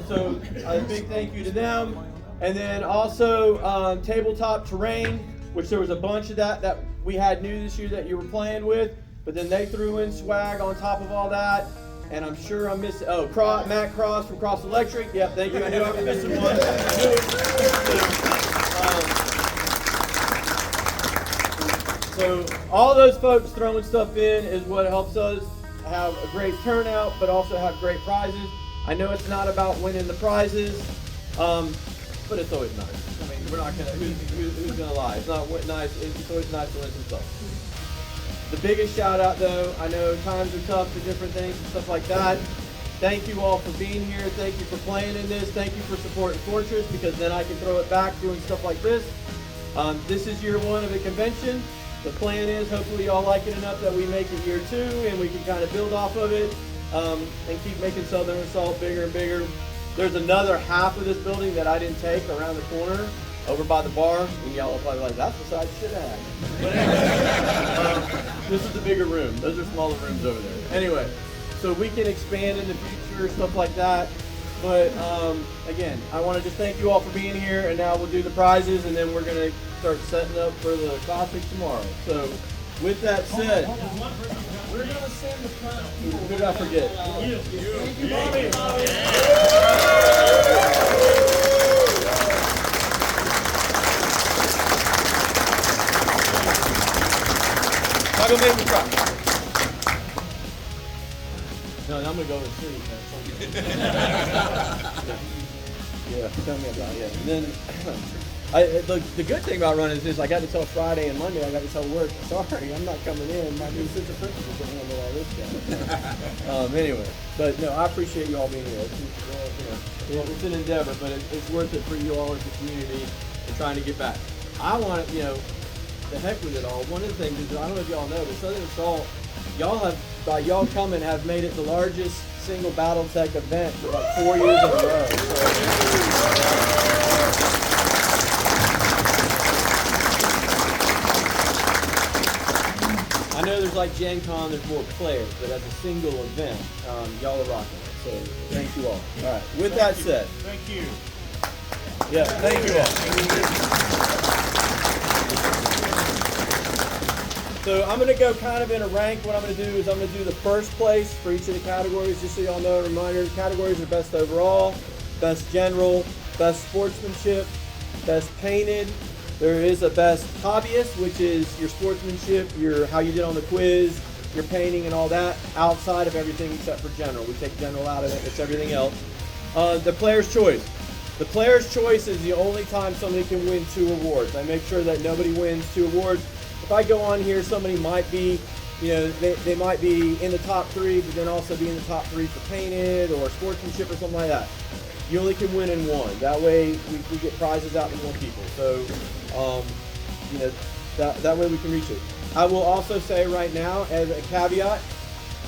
So a big thank you to them. And then also tabletop terrain, which there was a bunch of that we had new this year that you were playing with. But then they threw in swag on top of all that. And I'm sure I'm missing, Matt Cross from Cross Electric. Yep, thank you. I knew I was missing one. So all those folks throwing stuff in is what helps us have a great turnout, but also have great prizes. I know it's not about winning the prizes, but it's always nice. I mean, we're not gonna, who's gonna lie? It's not nice. It's always nice to win some stuff. The biggest shout out though, I know times are tough for different things and stuff like that. Thank you all for being here. Thank you for playing in this. Thank you for supporting Fortress, because then I can throw it back doing stuff like this. This is year 1 of the convention. The plan is hopefully y'all like it enough that we make it year 2 and we can kind of build off of it and keep making Southern Assault bigger and bigger. There's another half of this building that I didn't take around the corner over by the bar, and y'all are probably like, that's the side you should have. But anyway, this is the bigger room. Those are smaller rooms over there. Anyway, so we can expand in the future, stuff like that. But again, I want to just thank you all for being here, and now we'll do the prizes, and then we're going to start setting up for the Classic tomorrow. So with that said, we're going to send the crown. Who did I forget? You. Thank you, Bobby. I'm going to make me try. No, I'm going to go to sleep. Yeah, tell me about it. And then the good thing about running is I got to tell Friday and Monday, I got to tell work, sorry, I'm not coming in. My new assistant principal can handle all this stuff. Anyway, but no, I appreciate you all being here. It's an endeavor, but it's worth it for you all as a community and trying to get back. I want to, the heck with it all. One of the things is, I don't know if y'all know, but Southern Assault, y'all have, by y'all coming, have made it the largest single BattleTech event for about 4 years in a row. I know there's like Gen Con, there's more players, but as a single event, y'all are rocking it. So thank you all. All right. With that said, Thank you. yeah, thank you all. So I'm going to go kind of in a rank. What I'm going to do is I'm going to do the first place for each of the categories, just so y'all know. A reminder, the categories are best overall, best general, best sportsmanship, best painted. There is a best hobbyist, which is your sportsmanship, your how you did on the quiz, your painting and all that, outside of everything except for general. We take general out of it, it's everything else. The player's choice. The player's choice is the only time somebody can win 2 awards. I make sure that nobody wins 2 awards. If I go on here, somebody might be, they might be in the top 3, but then also be in the top 3 for painted or sportsmanship or something like that. You only can win in 1. That way we get prizes out to more people. So, that way we can reach it. I will also say right now, as a caveat,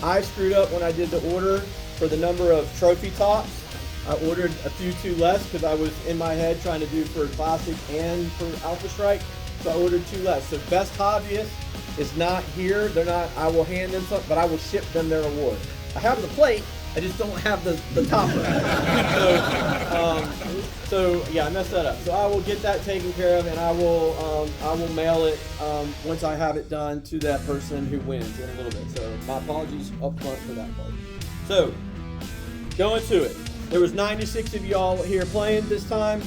I screwed up when I did the order for the number of trophy tops. I ordered a few too less because I was in my head trying to do for Classic and for Alpha Strike. So I ordered 2 less. So best hobbyist is not here. They're not. I will hand them something, but I will ship them their award. I have the plate. I just don't have the topper. So yeah, I messed that up. So I will get that taken care of, and I will mail it once I have it done to that person who wins in a little bit. So my apologies up front for that part. So going to it. There was 96 of y'all here playing this time.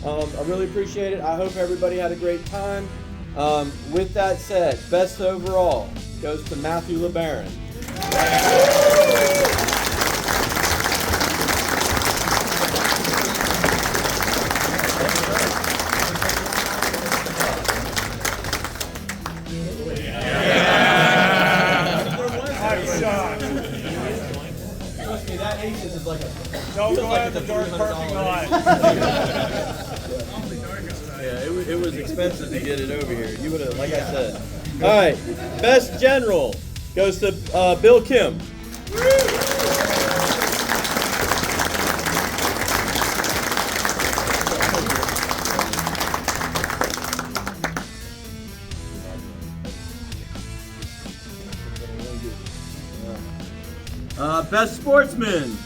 I really appreciate it. I hope everybody had a great time. With that said, best overall goes to Matthew LeBaron. Trust me, that Aces is like a. Don't go out the dark parking lot. Yeah, it was expensive to get it over here. You would have, like I said. All right, best general goes to Bill Kim. Best sportsman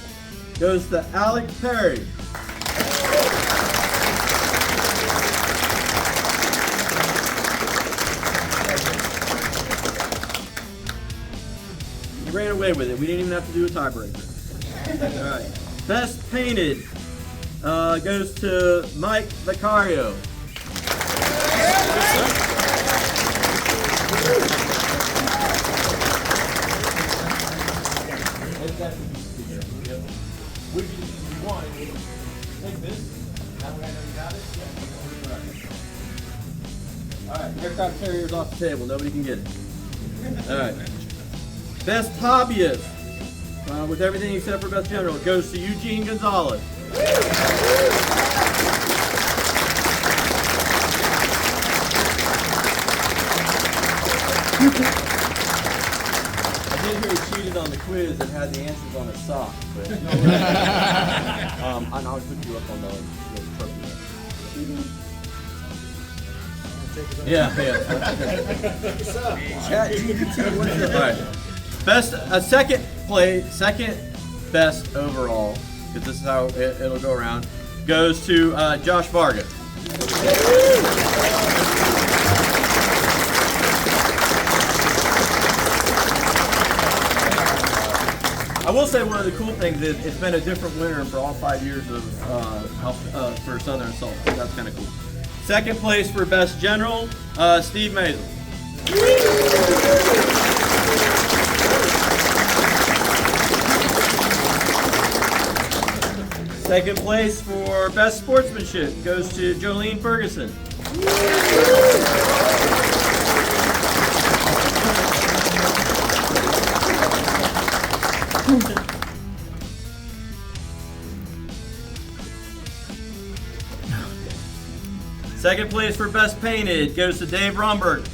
goes to Alex Perry. You ran away with it. We didn't even have to do a tiebreaker. All right. Best painted goes to Mike Vicario. Would you want it? Take this. That way I know you got it. Alright, aircraft carrier's off the table. Nobody can get it. Alright. Best hobbyist, with everything except for best general, goes to Eugene Gonzalez. I did hear he cheated on the quiz and had the answers on his sock, but and I'll put you up on the trophy. Yeah. Chat GPT. All right. Best second best overall, because this is how it'll go around, goes to Josh Vargas. I will say one of the cool things is it's been a different winner for all 5 years of for Southern Assault. So that's kind of cool. Second place for Best General, Steve Mazel. Second place for Best Sportsmanship goes to Jolene Ferguson. Second place for Best Painted goes to Dave Romberg.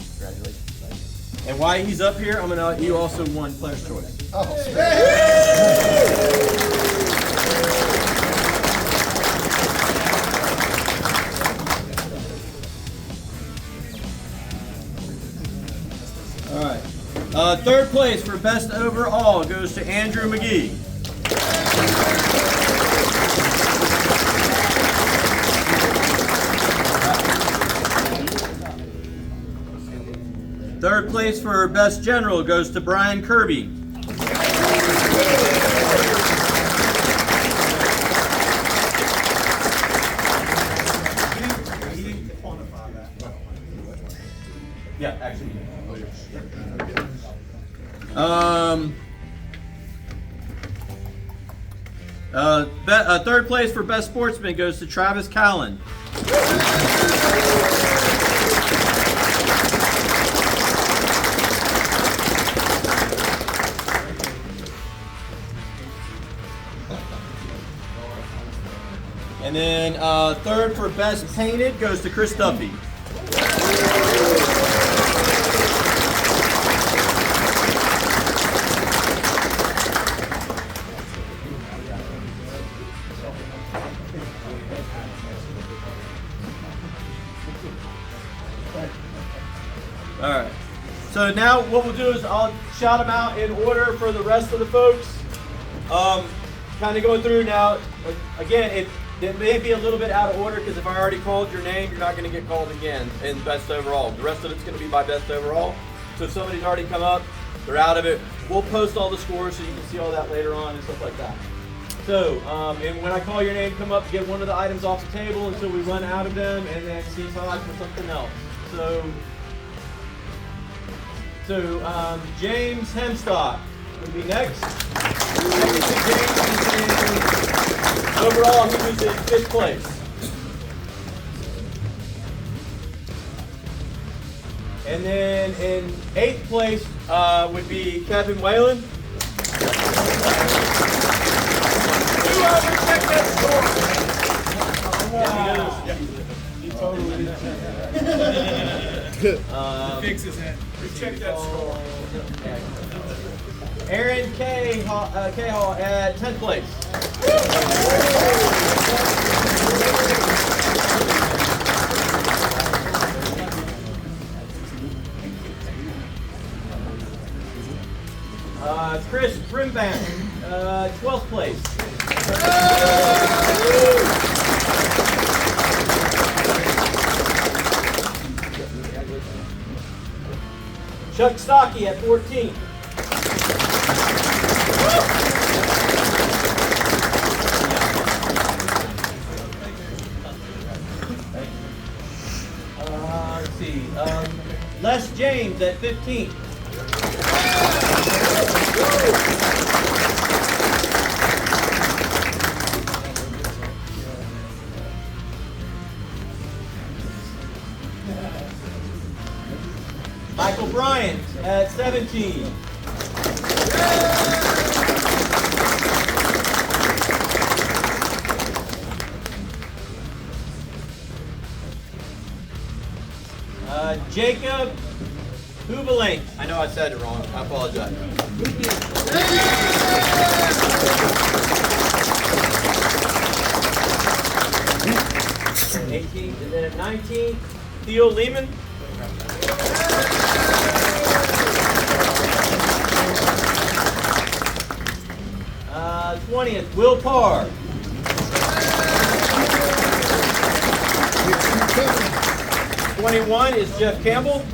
Congratulations. And while he's up here, I'm gonna. You also won Player's Choice. Oh, All right. Third place for best overall goes to Andrew McGee. Third place for best general goes to Brian Kirby. Yeah, actually. Third place for best sportsman goes to Travis Callan. And then third for best painted goes to Chris Duffy. All right. So now what we'll do is I'll shout them out in order for the rest of the folks. Kind of going through now. Again, it may be a little bit out of order because if I already called your name, you're not going to get called again in best overall. The rest of it's going to be by best overall. So if somebody's already come up, they're out of it. We'll post all the scores so you can see all that later on and stuff like that. So, and when I call your name, come up, get one of the items off the table until we run out of them, and then see Todd for something else. So James Hemstock would be next. Overall, he was in 5th place. And then in 8th place would be Kevin Whalen. Whoever checked that score. He totally Fixes it. Check that score. Aaron K. Hall at 10th place. Chris Brimbank, 12th place. Chuck Stocky at 14th. Let's see. Les James at 15th. Michael Bryant at 17. Jacob Hoovelink. I know I said it wrong. I apologize. 18th, and then at 19th, Theo Lehman. 20th, Will Parr. 21 is Jeff Campbell.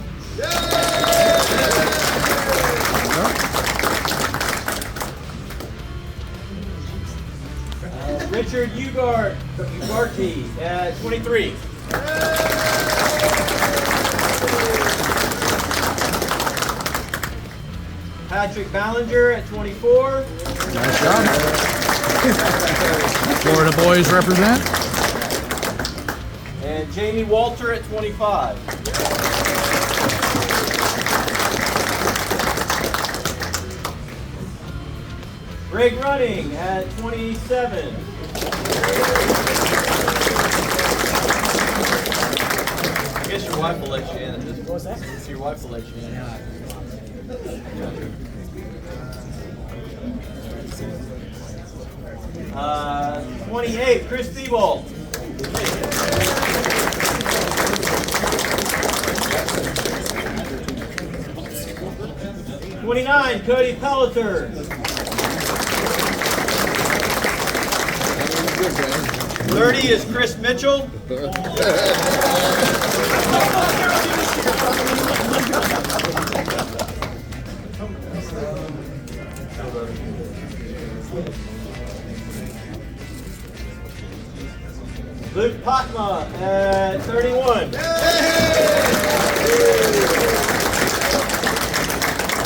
Richard Ugarte at 23. Patrick Ballinger at 24. Nice job. Florida boys represent. And Jamie Walter at 25. Greg Running at 27. I guess your wife will let you in at this point. What's that? Your wife will let you in. 28, Chris Thibault. 29, Cody Pelleter. 30 is Chris Mitchell. Luke Potma at 31.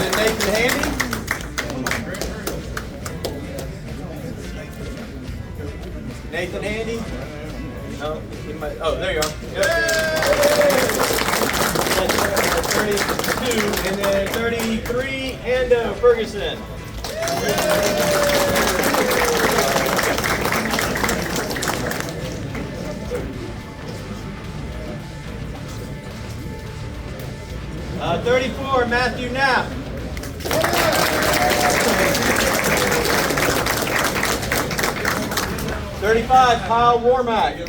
Then Nathan Handy. Nathan Handy. No, he might, oh, there you are. Yep. That's 32, and then 33, Ando Ferguson. 34, Matthew Knapp. 35, Kyle Warmack.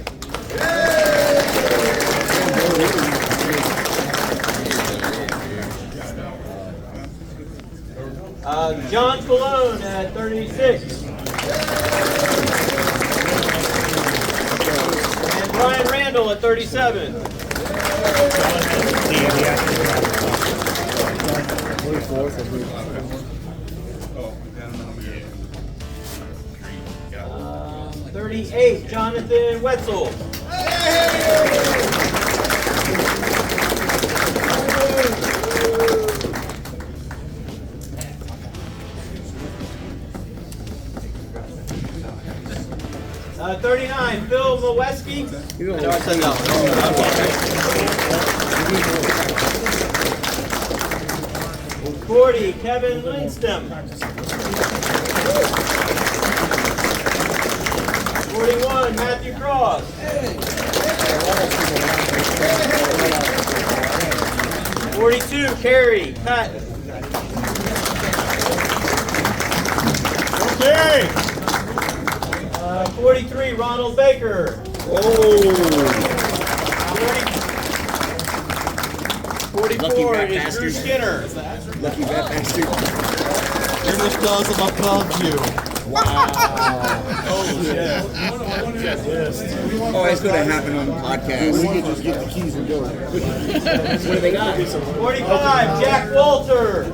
John Colon at 36. And Brian Randall at 37. Uh, 38, Jonathan Wetzel. 39, Phil Moweski. I know I said that one. 40, Kevin Lindstrom. 41, Matthew Cross. 42, Carrie Patton. Okay. 43, Ronald Baker. 44 is Drew Skinner. Lucky bat bastard. You're the cause of above you. Wow. Oh, yeah. Oh, that's going to happen on the podcast. We can just get the keys and go. What do they got? 45, Jack Walter.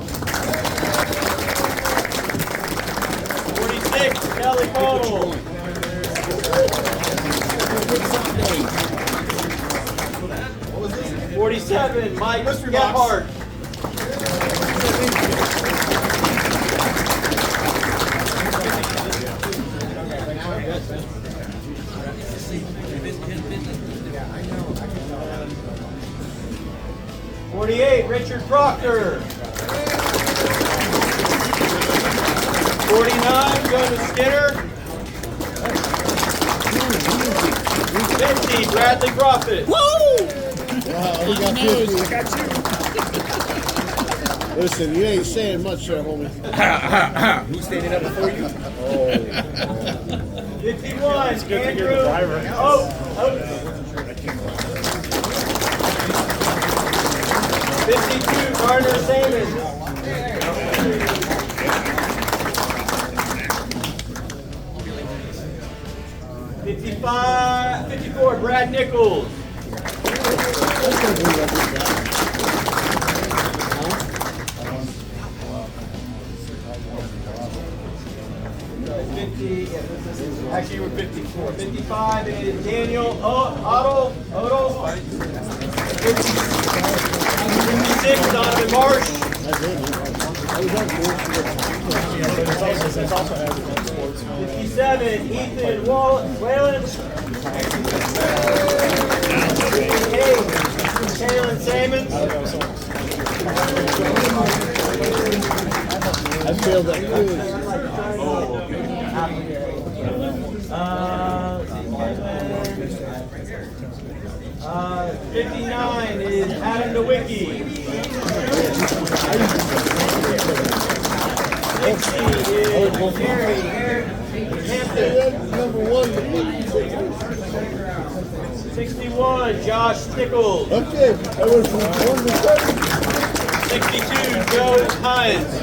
46, Kelly Cole. 47, Mike Gephardt. 48, Richard Proctor. 49, Jonas Skinner. 50, Bradley Profit. Wow, we got 50. Listen, you ain't saying much there, homie. Who's standing up before you? 51, Andrew. Oh. 52, Carter Samus. 54, Brad Nichols. 50, actually we're 54. 55 is Daniel Odell. 56, Donovan Marsh. 57, Ethan Whalen. 58, Taylor Sammons. I feel that good. 59 is Adam Nowicki. 60 is Gary Hampton. Number one. 61, Josh Nichols. Okay, I was from 1 to 7. 62, Joe Hines.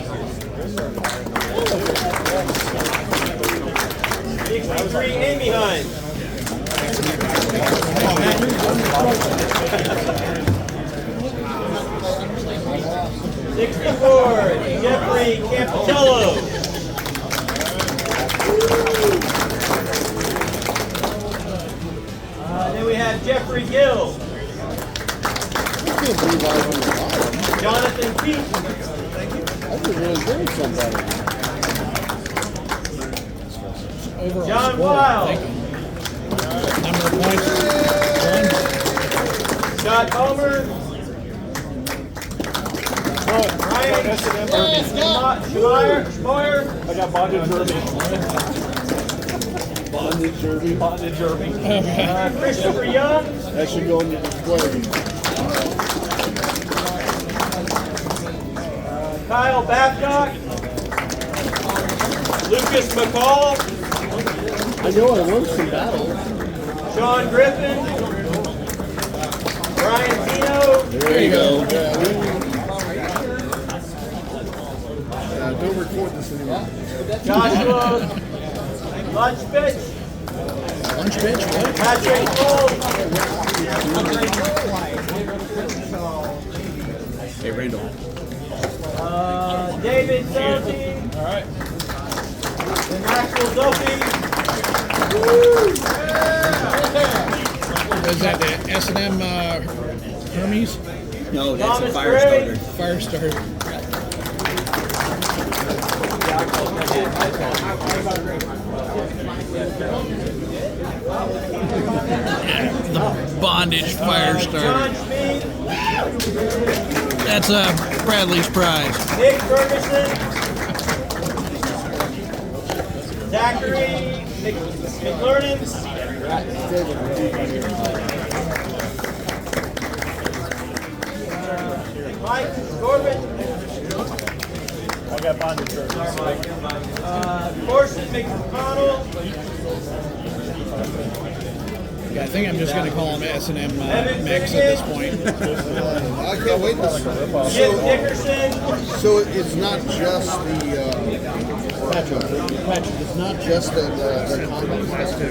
63, Amy Hines. 64, Jeffrey Campicello. Then we have Jeffrey Gill. Jonathan Peake. I was really good at somebody. John Wild. Number of points. Scott Palmer. Ryan Schmeier. I got bondage Derby. Bondage Derby. Christopher Young. That should go in the display. Kyle Babcock. Lucas McCall. I know I won some battles. Sean Griffin. Brian Tino. There you go. Don't record this anymore. Joshua Lunchbitch. Patrick Cole. Hey, Randall. David Selty. All right. And Maxwell Duffy. Is that the S&M Hermes? No, that's Thomas a fire Gray. starter. Fire starter. The bondage fire starter. John Schmid. That's Bradley's prize. Nick Ferguson. Zachary McLernan. Mike Corbett. I got bondage Derby. Corson McConnell. Yeah, I think I'm just going to call him S&M mix at this point. I can't wait to Jim Dickerson. So it's not just the it's not just the combat stuff.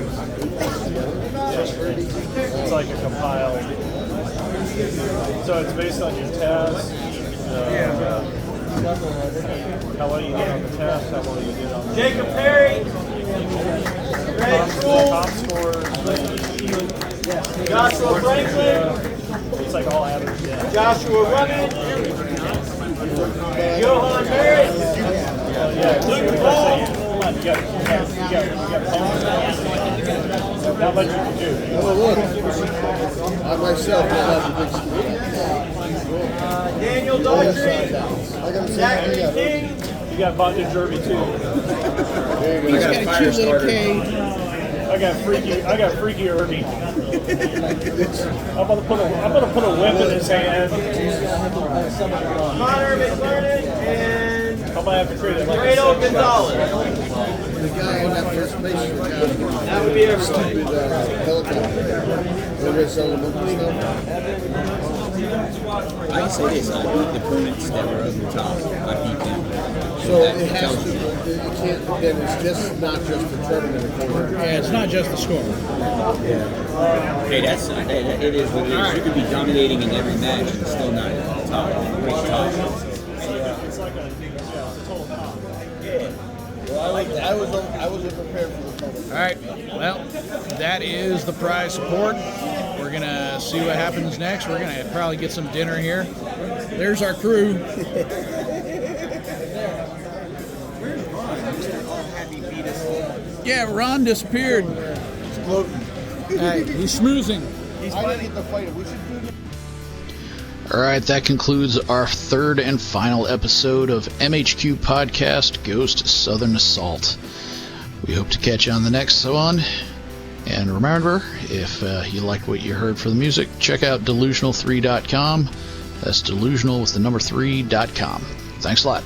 It's like a compiled. So it's based on your test. How well you did on the test, how well you did on the Jacob Perry. Greg School. top scores. Joshua Franklin. It's like all average. Yeah. Joshua Rummage. Johan Merritt. Luke Paul. You got not much you can do. Oh, look. I myself will have the big Daniel Daughtry. Zachary King. You got bondage Derby too. He's got a cute little K. I got freaky Irby. I'm gonna put a whip in his hand. Connor McLernan and I'm gonna have to create it. Fredo Gonzalez. The guy in that first place. That would be everybody. Helicopter. I can say this, I beat the opponents that were over the top. I beat them. So it has to, it can't, then it's just not just the tournament. Yeah, it's not just the score. Hey, it is what it is. You could be dominating in every match and still not at the top. Reach top. Well, I wasn't prepared for the tournament. All right, well, that is the prize support. We're going to see what happens next. We're going to probably get some dinner here. There's our crew. Yeah, Ron disappeared. He's floating. He's schmoozing. I didn't get the fight. We should do that. Alright, that concludes our third and final episode of MHQ Podcast Ghost Southern Assault. We hope to catch you on the next one. And remember, if you liked what you heard for the music, check out delusional3.com. That's delusional with the number 3.com. Thanks a lot.